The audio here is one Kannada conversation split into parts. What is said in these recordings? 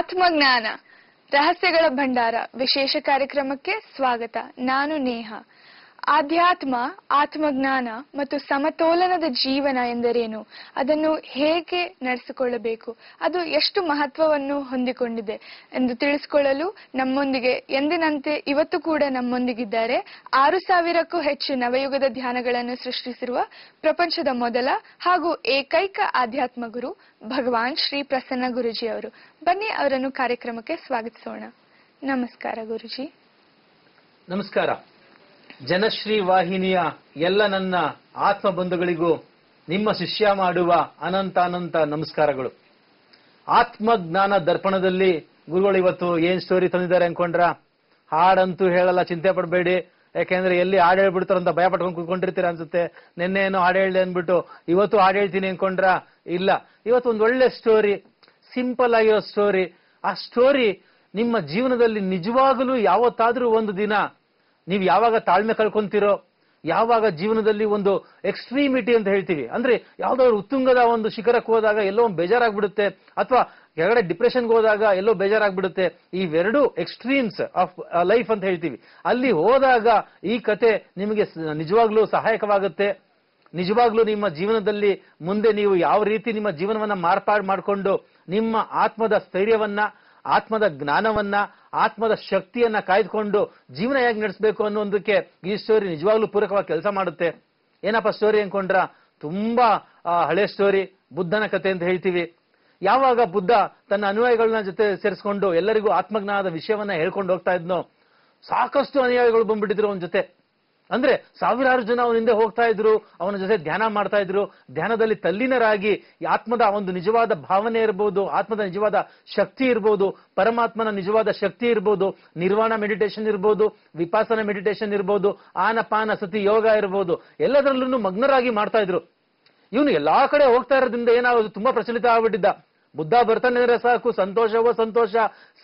ಆತ್ಮಜ್ಞಾನ ರಹಸ್ಯಗಳ ಭಂಡಾರ ವಿಶೇಷ ಕಾರ್ಯಕ್ರಮಕ್ಕೆ ಸ್ವಾಗತ. ನಾನು ನೇಹ. ಆಧ್ಯಾತ್ಮ, ಆತ್ಮಜ್ಞಾನ ಮತ್ತು ಸಮತೋಲನದ ಜೀವನ ಎಂದರೇನು, ಅದನ್ನು ಹೇಗೆ ನಡೆಸಿಕೊಳ್ಳಬೇಕು, ಅದು ಎಷ್ಟು ಮಹತ್ವವನ್ನು ಹೊಂದಿಕೊಂಡಿದೆ ಎಂದು ತಿಳಿಸಿಕೊಳ್ಳಲು ನಮ್ಮೊಂದಿಗೆ ಎಂದಿನಂತೆ ಇವತ್ತು ಕೂಡ ನಮ್ಮೊಂದಿಗಿದ್ದಾರೆ 6000ಕ್ಕೂ ಹೆಚ್ಚು ನವಯುಗದ ಧ್ಯಾನಗಳನ್ನು ಸೃಷ್ಟಿಸಿರುವ ಪ್ರಪಂಚದ ಮೊದಲ ಹಾಗೂ ಏಕೈಕ ಆಧ್ಯಾತ್ಮ ಗುರು ಭಗವಾನ್ ಶ್ರೀ ಪ್ರಸನ್ನ ಗುರುಜಿ ಅವರು. ಬನ್ನಿ ಅವರನ್ನು ಕಾರ್ಯಕ್ರಮಕ್ಕೆ ಸ್ವಾಗತಿಸೋಣ. ನಮಸ್ಕಾರ ಗುರುಜಿ. ನಮಸ್ಕಾರ. ಜನಶ್ರೀ ವಾಹಿನಿಯ ಎಲ್ಲ ನನ್ನ ಆತ್ಮ ಬಂಧುಗಳಿಗೂ ನಿಮ್ಮ ಶಿಷ್ಯ ಮಾಡುವ ಅನಂತ ನಮಸ್ಕಾರಗಳು. ಆತ್ಮಜ್ಞಾನ ದರ್ಪಣದಲ್ಲಿ ಗುರುಗಳು ಇವತ್ತು ಏನ್ ಸ್ಟೋರಿ ತಂದಿದ್ದಾರೆ ಅನ್ಕೊಂಡ್ರ? ಹಾಡಂತೂ ಹೇಳಲ್ಲ, ಚಿಂತೆ ಪಡಬೇಡಿ. ಯಾಕೆಂದ್ರೆ ಎಲ್ಲಿ ಹಾಡು ಹೇಳ್ಬಿಡ್ತಾರಂತ ಭಯ ಪಟ್ಕೊಂಡು ಕೂತ್ಕೊಂಡಿರ್ತೀರ ಅನ್ಸುತ್ತೆ. ನಿನ್ನೆ ಏನೋ ಹಾಡು ಹೇಳ್ದೆ ಅನ್ಬಿಟ್ಟು ಇವತ್ತು ಹಾಡು ಹೇಳ್ತೀನಿ ಅನ್ಕೊಂಡ್ರ? ಇಲ್ಲ, ಇವತ್ತು ಒಂದು ಒಳ್ಳೆ ಸ್ಟೋರಿ, ಸಿಂಪಲ್ ಆಗಿರೋ ಸ್ಟೋರಿ. ಆ ಸ್ಟೋರಿ ನಿಮ್ಮ ಜೀವನದಲ್ಲಿ ನಿಜವಾಗಲೂ ಯಾವತ್ತಾದ್ರೂ ಒಂದು ದಿನ ನೀವು ಯಾವಾಗ ತಾಳ್ಮೆ ಕಳ್ಕೊಂತೀರೋ, ಯಾವಾಗ ಜೀವನದಲ್ಲಿ ಒಂದು ಎಕ್ಸ್ಟ್ರೀಮಿಟಿ ಅಂತ ಹೇಳ್ತೀವಿ, ಅಂದ್ರೆ ಯಾವ್ದಾದ್ರು ಉತ್ತುಂಗದ ಒಂದು ಶಿಖರಕ್ಕೆ ಹೋದಾಗ ಎಲ್ಲೋ ಒಂದು ಬೇಜಾರಾಗ್ಬಿಡುತ್ತೆ, ಅಥವಾ ಕೆಳಗಡೆ ಡಿಪ್ರೆಷನ್ಗೆ ಹೋದಾಗ ಎಲ್ಲೋ ಬೇಜಾರಾಗ್ಬಿಡುತ್ತೆ, ಇವೆರಡು ಎಕ್ಸ್ಟ್ರೀಮ್ಸ್ ಆಫ್ ಲೈಫ್ ಅಂತ ಹೇಳ್ತೀವಿ. ಅಲ್ಲಿ ಹೋದಾಗ ಈ ಕತೆ ನಿಮಗೆ ನಿಜವಾಗ್ಲೂ ಸಹಾಯಕವಾಗುತ್ತೆ. ನಿಜವಾಗ್ಲೂ ನಿಮ್ಮ ಜೀವನದಲ್ಲಿ ಮುಂದೆ ನೀವು ಯಾವ ರೀತಿ ನಿಮ್ಮ ಜೀವನವನ್ನ ಮಾರ್ಪಾಡು ಮಾಡಿಕೊಂಡು ನಿಮ್ಮ ಆತ್ಮದ ಸ್ಥೈರ್ಯವನ್ನ, ಆತ್ಮದ ಜ್ಞಾನವನ್ನ, ಆತ್ಮದ ಶಕ್ತಿಯನ್ನ ಕಾಯ್ದುಕೊಂಡು ಜೀವನ ಹೇಗೆ ನಡೆಸಬೇಕು ಅನ್ನೋದಕ್ಕೆ ಈ ಸ್ಟೋರಿ ನಿಜವಾಗ್ಲೂ ಪೂರಕವಾಗಿ ಕೆಲಸ ಮಾಡುತ್ತೆ. ಏನಪ್ಪ ಸ್ಟೋರಿ ಅನ್ಕೊಂಡ್ರ? ತುಂಬಾ ಹಳೆ ಸ್ಟೋರಿ, ಬುದ್ಧನ ಕತೆ ಅಂತ ಹೇಳ್ತೀವಿ. ಯಾವಾಗ ಬುದ್ಧ ತನ್ನ ಅನುಯಾಯಿಗಳನ್ನ ಜೊತೆ ಸೇರಿಸ್ಕೊಂಡು ಎಲ್ಲರಿಗೂ ಆತ್ಮಜ್ಞಾನದ ವಿಷಯವನ್ನ ಹೇಳ್ಕೊಂಡು ಹೋಗ್ತಾ ಇದ್ನೋ, ಸಾಕಷ್ಟು ಅನುಯಾಯಿಗಳು ಬಂದ್ಬಿಟ್ಟಿದ್ರು ಅವನ ಜೊತೆ. ಅಂದ್ರೆ ಸಾವಿರಾರು ಜನ ಅವನ ಹಿಂದೆ ಹೋಗ್ತಾ ಇದ್ರು, ಅವನ ಜೊತೆ ಧ್ಯಾನ ಮಾಡ್ತಾ ಇದ್ರು. ಧ್ಯಾನದಲ್ಲಿ ತಲ್ಲೀನರಾಗಿ ಆತ್ಮದ ಒಂದು ನಿಜವಾದ ಭಾವನೆ ಇರ್ಬೋದು, ಆತ್ಮದ ನಿಜವಾದ ಶಕ್ತಿ ಇರ್ಬೋದು, ಪರಮಾತ್ಮನ ನಿಜವಾದ ಶಕ್ತಿ ಇರ್ಬೋದು, ನಿರ್ವಾಣ ಮೆಡಿಟೇಷನ್ ಇರ್ಬೋದು, ವಿಪಾಸನ ಮೆಡಿಟೇಷನ್ ಇರ್ಬೋದು, ಆನಪಾನ ಸತಿ ಯೋಗ ಇರ್ಬೋದು, ಎಲ್ಲದರಲ್ಲೂ ಮಗ್ನರಾಗಿ ಮಾಡ್ತಾ ಇದ್ರು. ಇವನು ಎಲ್ಲಾ ಕಡೆ ಹೋಗ್ತಾ ಇರೋದ್ರಿಂದ ಏನಾಗೋದು, ತುಂಬಾ ಪ್ರಚಲಿತ ಆಗ್ಬಿಟ್ಟಿದ್ದ. ಬುದ್ಧ ಬರ್ತಾನೆ ಅಂದ್ರೆ ಸಾಕು ಸಂತೋಷವೋ ಸಂತೋಷ,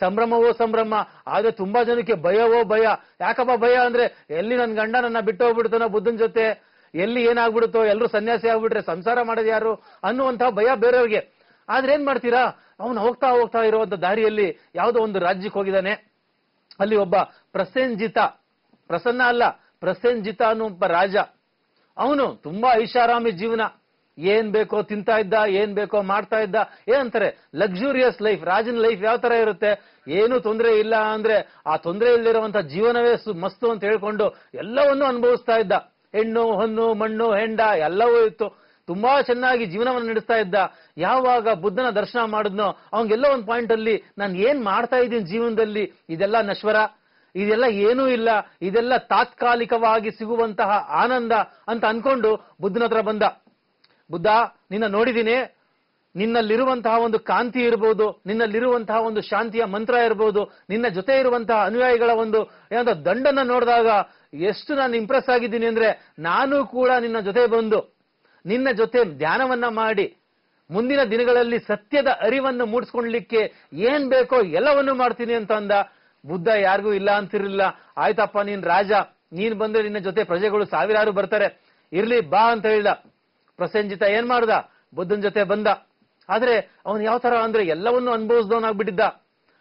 ಸಂಭ್ರಮವೋ ಸಂಭ್ರಮ. ಆದ್ರೆ ತುಂಬಾ ಜನಕ್ಕೆ ಭಯವೋ ಭಯ. ಯಾಕಪ್ಪ ಭಯ ಅಂದ್ರೆ, ಎಲ್ಲಿ ನನ್ ಗಂಡ ನನ್ನ ಬಿಟ್ಟು ಹೋಗ್ಬಿಡ್ತಾನೋ ಬುದ್ಧನ ಜೊತೆ, ಎಲ್ಲಿ ಏನಾಗ್ಬಿಡುತ್ತೋ, ಎಲ್ಲರೂ ಸನ್ಯಾಸಿ ಆಗ್ಬಿಟ್ರೆ ಸಂಸಾರ ಮಾಡೋದು ಯಾರು ಅನ್ನುವಂತಹ ಭಯ ಬೇರೆಯವ್ರಿಗೆ. ಆದ್ರೆ ಏನ್ ಮಾಡ್ತೀರಾ, ಅವನು ಹೋಗ್ತಾ ಇರುವಂತ ದಾರಿಯಲ್ಲಿ ಯಾವುದೋ ಒಂದು ರಾಜ್ಯಕ್ಕೆ ಹೋಗಿದ್ದಾನೆ. ಅಲ್ಲಿ ಒಬ್ಬ ಪ್ರಸನ್ನ ಅಲ್ಲ, ಪ್ರಸೇನ್ಜಿತ ಅನ್ನೋ ಒಬ್ಬ ರಾಜ. ಅವನು ತುಂಬಾ ಐಷಾರಾಮಿ ಜೀವನ, ಏನ್ ಬೇಕೋ ತಿಂತಾ ಇದ್ದ, ಏನ್ ಬೇಕೋ ಮಾಡ್ತಾ ಇದ್ದ. ಏನಂತಾರೆ ಲಕ್ಸುರಿಯಸ್ ಲೈಫ್. ರಾಜನ ಲೈಫ್ ಯಾವ ತರ ಇರುತ್ತೆ, ಏನು ತೊಂದರೆ ಇಲ್ಲ ಅಂದ್ರೆ ಆ ತೊಂದರೆ ಇಲ್ಲದಿರುವಂತ ಜೀವನವೇ ಮಸ್ತು ಅಂತ ಹೇಳ್ಕೊಂಡು ಎಲ್ಲವನ್ನೂ ಅನುಭವಿಸ್ತಾ ಇದ್ದ. ಹೆಣ್ಣು ಹೊನ್ನು ಮಣ್ಣು ಹೆಂಡ ಎಲ್ಲವೂ ಇತ್ತು. ತುಂಬಾ ಚೆನ್ನಾಗಿ ಜೀವನವನ್ನು ನಡೆಸ್ತಾ ಇದ್ದ. ಯಾವಾಗ ಬುದ್ಧನ ದರ್ಶನ ಮಾಡಿದ್ನೋ ಅವನಿಗೆಲ್ಲ ಒಂದು ಪಾಯಿಂಟ್ ಅಲ್ಲಿ, ನಾನು ಏನ್ ಮಾಡ್ತಾ ಇದ್ದೀನಿ ಜೀವನದಲ್ಲಿ, ಇದೆಲ್ಲ ನಶ್ವರ, ಇದೆಲ್ಲ ಏನೂ ಇಲ್ಲ, ಇದೆಲ್ಲ ತಾತ್ಕಾಲಿಕವಾಗಿ ಸಿಗುವಂತಹ ಆನಂದ ಅಂತ ಅನ್ಕೊಂಡು ಬುದ್ಧನ ಹತ್ರ ಬಂದ. ಬುದ್ಧ, ನಿನ್ನ ನೋಡಿದ್ದೀನಿ, ನಿನ್ನಲ್ಲಿರುವಂತಹ ಒಂದು ಕಾಂತಿ ಇರ್ಬೋದು, ನಿನ್ನಲ್ಲಿರುವಂತಹ ಒಂದು ಶಾಂತಿಯ ಮಂತ್ರ ಇರ್ಬೋದು, ನಿನ್ನ ಜೊತೆ ಇರುವಂತಹ ಅನುಯಾಯಿಗಳ ಒಂದು ಏನಂತ ದಂಡನ್ನ ನೋಡಿದಾಗ ಎಷ್ಟು ನಾನು ಇಂಪ್ರೆಸ್ ಆಗಿದ್ದೀನಿ ಅಂದ್ರೆ, ನಾನು ಕೂಡ ನಿನ್ನ ಜೊತೆ ಬಂದು ನಿನ್ನ ಜೊತೆ ಧ್ಯಾನವನ್ನ ಮಾಡಿ ಮುಂದಿನ ದಿನಗಳಲ್ಲಿ ಸತ್ಯದ ಅರಿವನ್ನು ಮೂಡಿಸ್ಕೊಳ್ಲಿಕ್ಕೆ ಏನ್ ಬೇಕೋ ಎಲ್ಲವನ್ನೂ ಮಾಡ್ತೀನಿ ಅಂತ ಅಂದ. ಬುದ್ಧ ಯಾರಿಗೂ ಇಲ್ಲ ಅಂತಿರ್ಲಿಲ್ಲ. ಆಯ್ತಪ್ಪ, ನೀನ್ ರಾಜ, ನೀನ್ ಬಂದ್ರೆ ನಿನ್ನ ಜೊತೆ ಪ್ರಜೆಗಳು ಸಾವಿರಾರು ಬರ್ತಾರೆ, ಇರ್ಲಿ ಬಾ ಅಂತ ಹೇಳ್ದ. ಪ್ರಸೇನ್ಜಿತ ಏನ್ ಮಾಡ್ದ, ಬುದ್ಧನ ಜೊತೆ ಬಂದ. ಆದ್ರೆ ಅವನು ಯಾವ ತರ ಅಂದ್ರೆ ಎಲ್ಲವನ್ನೂ ಅನುಭವಿಸಿದವನಾಗ್ಬಿಟ್ಟಿದ್ದ.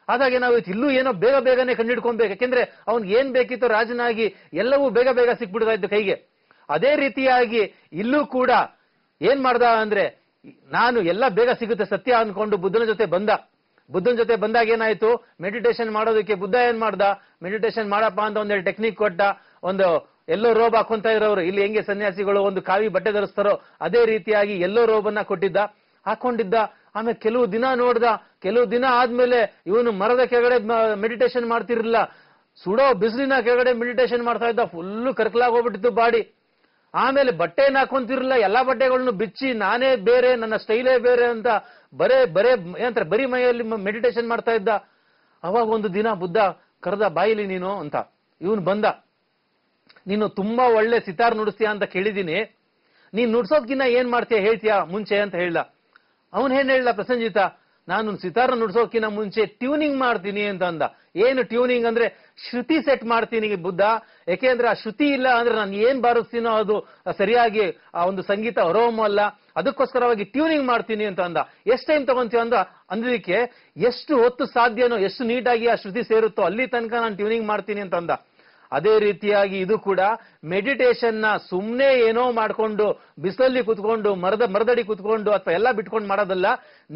ಹಾಗಾಗಿ ನಾವು ಇಲ್ಲೂ ಏನೋ ಬೇಗನೆ ಕಂಡಿಡ್ಕೊಬೇಕು. ಯಾಕೆಂದ್ರೆ ಅವ್ನಿಗೆ ಏನ್ ಬೇಕಿತ್ತು ರಾಜನಾಗಿ ಎಲ್ಲವೂ ಬೇಗ ಸಿಕ್ಬಿಡ್ತಾ ಇದ್ದು ಕೈಗೆ. ಅದೇ ರೀತಿಯಾಗಿ ಇಲ್ಲೂ ಕೂಡ ಏನ್ ಮಾಡ್ದ ಅಂದ್ರೆ, ನಾನು ಎಲ್ಲ ಬೇಗ ಸಿಗುತ್ತೆ ಸತ್ಯ ಅನ್ಕೊಂಡು ಬುದ್ಧನ ಜೊತೆ ಬಂದ. ಬುದ್ಧನ ಜೊತೆ ಬಂದಾಗ ಏನಾಯ್ತು, ಮೆಡಿಟೇಷನ್ ಮಾಡೋದಕ್ಕೆ ಬುದ್ಧ ಏನ್ ಮಾಡ್ದ, ಮೆಡಿಟೇಷನ್ ಮಾಡಪ್ಪ ಅಂತ ಒಂದೆರಡು ಟೆಕ್ನಿಕ್ ಕೊಟ್ಟ. ಒಂದು ಎಲ್ಲೋ ರೋಬ್ ಹಾಕೊಂತ ಇರೋರು, ಇಲ್ಲಿ ಹೆಂಗೆ ಸನ್ಯಾಸಿಗಳು ಒಂದು ಕಾವಿ ಬಟ್ಟೆ ಧರಿಸ್ತಾರೋ ಅದೇ ರೀತಿಯಾಗಿ ಎಲ್ಲೋ ರೋಬನ್ನ ಕೊಟ್ಟಿದ್ದ, ಹಾಕೊಂಡಿದ್ದ. ಆಮೇಲೆ ಕೆಲವು ದಿನ ನೋಡ್ದ. ಕೆಲವು ದಿನ ಆದ್ಮೇಲೆ ಇವನು ಮರದ ಕೆಳಗಡೆ ಮೆಡಿಟೇಷನ್ ಮಾಡ್ತಿರ್ಲಿಲ್ಲ, ಸುಡೋ ಬಿಸಿಲಿನ ಕೆಳಗಡೆ ಮೆಡಿಟೇಷನ್ ಮಾಡ್ತಾ ಇದ್ದ. ಫುಲ್ಲು ಕರ್ಕಲಾಗಿ ಹೋಗ್ಬಿಟ್ಟಿತ್ತು ಬಾಡಿ. ಆಮೇಲೆ ಬಟ್ಟೆನ ಹಾಕೊಂತಿರ್ಲಿಲ್ಲ, ಎಲ್ಲಾ ಬಟ್ಟೆಗಳನ್ನು ಬಿಚ್ಚಿ ನಾನೇ ಬೇರೆ, ನನ್ನ ಸ್ಟೈಲೇ ಬೇರೆ ಅಂತ ಏನಂತಾರೆ ಬರೀ ಮೈಯಲ್ಲಿ ಮೆಡಿಟೇಷನ್ ಮಾಡ್ತಾ ಇದ್ದ. ಅವಾಗ ಒಂದು ದಿನ ಬುದ್ಧ ಕರೆದ, ಬಾಯಿಲಿ ನೀನು ಅಂತ. ಇವನು ಬಂದ, ನೀನು ತುಂಬಾ ಒಳ್ಳೆ ಸಿತಾರ್ ನುಡಿಸ್ತೀಯ ಅಂತ ಕೇಳಿದೀನಿ, ನೀನ್ ನುಡ್ಸೋದ್ಕಿನ್ನ ಏನ್ ಮಾಡ್ತೀಯ ಹೇಳ್ತೀಯಾ ಮುಂಚೆ ಅಂತ ಹೇಳ್ದ. ಅವನ್ ಏನ್ ಹೇಳ್ದ ಪ್ರಸೇನ್ಜಿತ, ನಾನು ಸಿತಾರ ನುಡ್ಸೋಕಿನ ಮುಂಚೆ ಟ್ಯೂನಿಂಗ್ ಮಾಡ್ತೀನಿ ಅಂತ ಅಂದ. ಏನು ಟ್ಯೂನಿಂಗ್ ಅಂದ್ರೆ ಶ್ರುತಿ ಸೆಟ್ ಮಾಡ್ತೀನಿ ಬುದ್ಧ. ಯಾಕೆಂದ್ರೆ ಆ ಶ್ರುತಿ ಇಲ್ಲ ಅಂದ್ರೆ ನಾನು ಏನ್ ಬಾರಿಸ್ತೀನೋ ಅದು ಸರಿಯಾಗಿ ಆ ಒಂದು ಸಂಗೀತ ಹೊರಹೊಮ್ಮಲ್ಲ. ಅದಕ್ಕೋಸ್ಕರವಾಗಿ ಟ್ಯೂನಿಂಗ್ ಮಾಡ್ತೀನಿ ಅಂತ ಅಂದ. ಎಷ್ಟು ಟೈಮ್ ತಗೊಂತೀವಿ ಅಂದಕ್ಕೆ ಎಷ್ಟು ಹೊತ್ತು ಸಾಧ್ಯನೋ, ಎಷ್ಟು ನೀಟಾಗಿ ಆ ಶ್ರುತಿ ಸೇರುತ್ತೋ ಅಲ್ಲಿ ತನಕ ನಾನು ಟ್ಯೂನಿಂಗ್ ಮಾಡ್ತೀನಿ ಅಂತ ಅಂದ. ಅದೇ ರೀತಿಯಾಗಿ ಇದು ಕೂಡ ಮೆಡಿಟೇಷನ್ ನ ಸುಮ್ನೆ ಏನೋ ಮಾಡ್ಕೊಂಡು ಬಿಸಿಲಲ್ಲಿ ಕುತ್ಕೊಂಡು ಮರದಡಿ ಕುತ್ಕೊಂಡು ಅಥವಾ ಎಲ್ಲ ಬಿಟ್ಕೊಂಡು ಮಾಡೋದಲ್ಲ.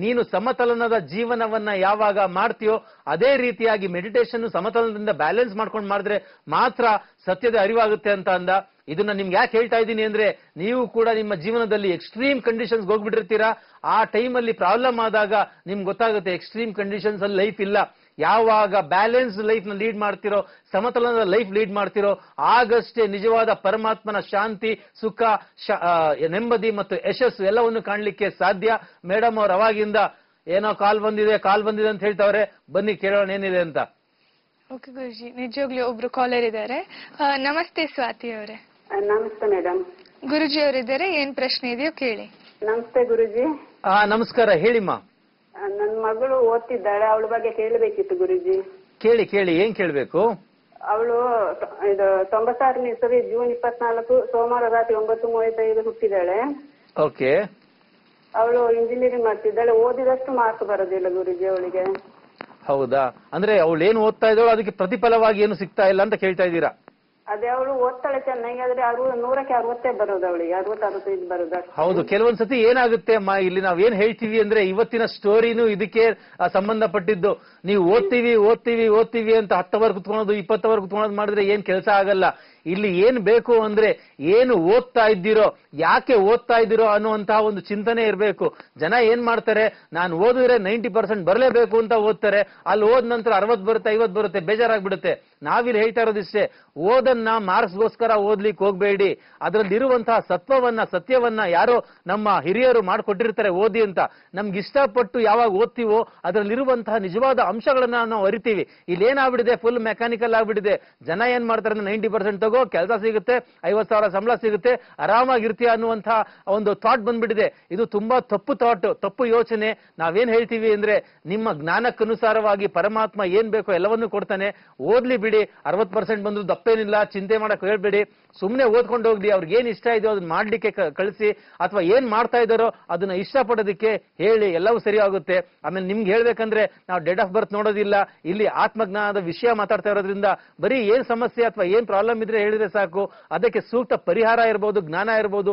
ನೀನು ಸಮತಲನದ ಜೀವನವನ್ನ ಯಾವಾಗ ಮಾಡ್ತೀಯೋ ಅದೇ ರೀತಿಯಾಗಿ ಮೆಡಿಟೇಷನ್ ಸಮತಲನದಿಂದ ಬ್ಯಾಲೆನ್ಸ್ ಮಾಡ್ಕೊಂಡು ಮಾಡಿದ್ರೆ ಮಾತ್ರ ಸತ್ಯದ ಅರಿವಾಗುತ್ತೆ ಅಂತ ಅಂದ. ಇದನ್ನ ನಿಮ್ಗೆ ಯಾಕೆ ಹೇಳ್ತಾ ಇದ್ದೀನಿ ಅಂದ್ರೆ, ನೀವು ಕೂಡ ನಿಮ್ಮ ಜೀವನದಲ್ಲಿ ಎಕ್ಸ್ಟ್ರೀಮ್ ಕಂಡೀಷನ್ಸ್ ಹೋಗ್ಬಿಟ್ಟಿರ್ತೀರಾ. ಆ ಟೈಮಲ್ಲಿ ಪ್ರಾಬ್ಲಮ್ ಆದಾಗ ನಿಮ್ಗೆ ಗೊತ್ತಾಗುತ್ತೆ ಎಕ್ಸ್ಟ್ರೀಮ್ ಕಂಡೀಷನ್ಸ್ ಅಲ್ಲಿ ಲೈಫ್ ಇಲ್ಲ. ಯಾವಾಗ ಬ್ಯಾಲೆನ್ಸ್ ಲೈಫ್ ನ ಲೀಡ್ ಮಾಡ್ತಿರೋ, ಸಮತಲನದ ಲೈಫ್ ಲೀಡ್ ಮಾಡ್ತಿರೋ, ಆಗಷ್ಟೇ ನಿಜವಾದ ಪರಮಾತ್ಮನ ಶಾಂತಿ, ಸುಖ, ನೆಮ್ಮದಿ ಮತ್ತು ಯಶಸ್ಸು ಎಲ್ಲವನ್ನು ಕಾಣ್ಲಿಕ್ಕೆ ಸಾಧ್ಯ. ಮೇಡಮ್ ಅವ್ರು ಅವಾಗಿಂದ ಏನೋ ಕಾಲ್ ಬಂದಿದೆ ಅಂತ ಹೇಳ್ತಾವ್ರೆ. ಬನ್ನಿ ಕೇಳೋಣ ಏನಿದೆ ಅಂತ. ಓಕೆ ಗುರುಜಿ, ನಿಜವಾಗ್ಲೂ ಒಬ್ರು ಕಾಲರ್ ಇದ್ದಾರೆ. ನಮಸ್ತೆ ಸ್ವಾತಿ ಅವರೇ. ನಮಸ್ತೆ ಮೇಡಮ್. ಗುರುಜಿ ಅವರಿದ್ದಾರೆ, ಏನ್ ಪ್ರಶ್ನೆ ಇದೆಯೋ ಕೇಳಿ. ನಮಸ್ತೆ ಗುರುಜಿ. ನಮಸ್ಕಾರ, ಹೇಳಿಮ್ಮ. ನನ್ನ ಮಗಳು ಓದ್ತಿದ್ದಾಳೆ, ಅವಳ ಬಗ್ಗೆ ಕೇಳಬೇಕಿತ್ತು ಗುರುಜಿ. ಕೇಳಿ ಏನ್ ಕೇಳ್ಬೇಕು? ಅವಳು ಇದು 96ನೇ ಇಸವಿ ಜೂನ್ 24 ಸೋಮವಾರ ರಾತ್ರಿ 9:35 ಹುಟ್ಟಿದ್ದಾಳೆ. ಓಕೆ. ಅವಳು ಇಂಜಿನಿಯರಿಂಗ್ ಮಾಡ್ತಿದ್ದಾಳೆ. ಓದಿದಷ್ಟು ಮಾರ್ಕ್ ಬರೋದಿಲ್ಲ ಗುರುಜಿ ಅವಳಿಗೆ. ಹೌದಾ? ಅಂದ್ರೆ ಅವಳು ಏನು ಓದ್ತಾ ಇದ್ದಾಳೋ ಅದಕ್ಕೆ ಪ್ರತಿಫಲವಾಗಿ ಏನು ಸಿಗ್ತಾ ಇಲ್ಲ ಅಂತ ಕೇಳ್ತಾ ಇದ್ದೀರಾ? ಅದೇ ಅವಳು ಓದ್ತಾಳೆ ಚೆನ್ನಾಗಿ, ಆದ್ರೆ 100ಕ್ಕೆ 60 ಬರೋದು ಅವಳಿಗೆ, 60-65 ಬರೋದು. ಹೌದು, ಕೆಲವೊಂದ್ಸತಿ ಏನಾಗುತ್ತೆ ಅಮ್ಮ, ಇಲ್ಲಿ ನಾವೇನ್ ಹೇಳ್ತೀವಿ ಅಂದ್ರೆ ಇವತ್ತಿನ ಸ್ಟೋರಿನೂ ಇದಕ್ಕೆ ಸಂಬಂಧಪಟ್ಟಿದ್ದು. ನೀವು ಓದ್ತೀವಿ ಅಂತ 10 ಅವರ್ ಕುತ್ಕೊಳ್ಳೋದು 20 ಅವರ್ ಕುತ್ಕೊಳ್ಳೋದು ಮಾಡಿದ್ರೆ ಏನ್ ಕೆಲಸ ಆಗಲ್ಲ. ಇಲ್ಲಿ ಏನ್ ಬೇಕು ಅಂದ್ರೆ ಏನು ಓದ್ತಾ ಇದ್ದೀರೋ, ಯಾಕೆ ಓದ್ತಾ ಇದ್ದೀರೋ ಅನ್ನುವಂತಹ ಒಂದು ಚಿಂತನೆ ಇರಬೇಕು. ಜನ ಏನ್ ಮಾಡ್ತಾರೆ, ನಾನು ಓದಿದ್ರೆ 90% ಬರಲೇಬೇಕು ಅಂತ ಓದ್ತಾರೆ. ಅಲ್ಲಿ ಓದ್ ನಂತರ 60 ಬರುತ್ತೆ 50 ಬರುತ್ತೆ, ಬೇಜಾರಾಗ್ಬಿಡುತ್ತೆ. ನಾವಿಲ್ಲಿ ಹೇಳ್ತಾ ಇರೋದಿಷ್ಟೇ, ಓದನ್ನ ಮಾರ್ಕ್ಸ್ಗೋಸ್ಕರ ಓದ್ಲಿಕ್ಕೆ ಹೋಗ್ಬೇಡಿ. ಅದರಲ್ಲಿರುವಂತಹ ಸತ್ಯವನ್ನ ಯಾರೋ ನಮ್ಮ ಹಿರಿಯರು ಮಾಡ್ಕೊಟ್ಟಿರ್ತಾರೆ ಓದಿ ಅಂತ. ನಮ್ಗೆ ಇಷ್ಟಪಟ್ಟು ಯಾವಾಗ ಓದ್ತೀವೋ ಅದರಲ್ಲಿರುವಂತಹ ನಿಜವಾದ ಅಂಶಗಳನ್ನ ನಾವು ಅರಿತೀವಿ. ಇಲ್ಲಿ ಏನಾಗ್ಬಿಡಿದೆ, ಫುಲ್ ಮೆಕ್ಯಾನಿಕಲ್ ಆಗ್ಬಿಟ್ಟಿದೆ. ಜನ ಏನ್ ಮಾಡ್ತಾರೆ ಅಂದ್ರೆ 90% ತಗೋ, ಕೆಲಸ ಸಿಗುತ್ತೆ, 50,000 ಸಂಬಳ ಸಿಗುತ್ತೆ, ಆರಾಮಾಗಿರ್ತೀಯ ಅನ್ನುವಂತಹ ಒಂದು ಥಾಟ್ ಬಂದ್ಬಿಟ್ಟಿದೆ. ಇದು ತುಂಬಾ ತಪ್ಪು ಥಾಟ್, ತಪ್ಪು ಯೋಚನೆ. ನಾವೇನ್ ಹೇಳ್ತೀವಿ ಅಂದ್ರೆ, ನಿಮ್ಮ ಜ್ಞಾನಕ್ಕನುಸಾರವಾಗಿ ಪರಮಾತ್ಮ ಏನ್ ಬೇಕೋ ಎಲ್ಲವನ್ನೂ ಕೊಡ್ತಾನೆ. ಓದ್ಲಿ ಬಿಡಿ, 60% ಬಂದ್ರು ತಪ್ಪೇನಿಲ್ಲ, ಚಿಂತೆ ಮಾಡಕ್ ಹೇಳ್ಬೇಡಿ. ಸುಮ್ನೆ ಓದ್ಕೊಂಡು ಹೋಗ್ಲಿ. ಅವ್ರಿಗೆ ಏನ್ ಇಷ್ಟ ಇದೆಯೋ ಅದನ್ನ ಮಾಡ್ಲಿಕ್ಕೆ ಕಳಿಸಿ, ಅಥವಾ ಏನ್ ಮಾಡ್ತಾ ಇದ್ದಾರೋ ಅದನ್ನ ಇಷ್ಟಪಡೋದಕ್ಕೆ ಹೇಳಿ, ಎಲ್ಲವೂ ಸರಿ ಆಗುತ್ತೆ. ಆಮೇಲೆ ನಿಮ್ಗೆ ಹೇಳ್ಬೇಕಂದ್ರೆ ನಾವು ಡೇಟ್ ಆಫ್ ಬರ್ತ್ ನೋಡೋದಿಲ್ಲ, ಇಲ್ಲಿ ಆತ್ಮಜ್ಞಾನದ ವಿಷಯ ಮಾತಾಡ್ತಾ ಇರೋದ್ರಿಂದ ಬರೀ ಏನ್ ಸಮಸ್ಯೆ ಅಥವಾ ಏನ್ ಪ್ರಾಬ್ಲಮ್ ಇದ್ರೆ ಹೇಳಿದ್ರೆ ಸಾಕು. ಅದಕ್ಕೆ ಸೂಕ್ತ ಪರಿಹಾರ ಇರ್ಬೋದು, ಜ್ಞಾನ ಇರ್ಬೋದು,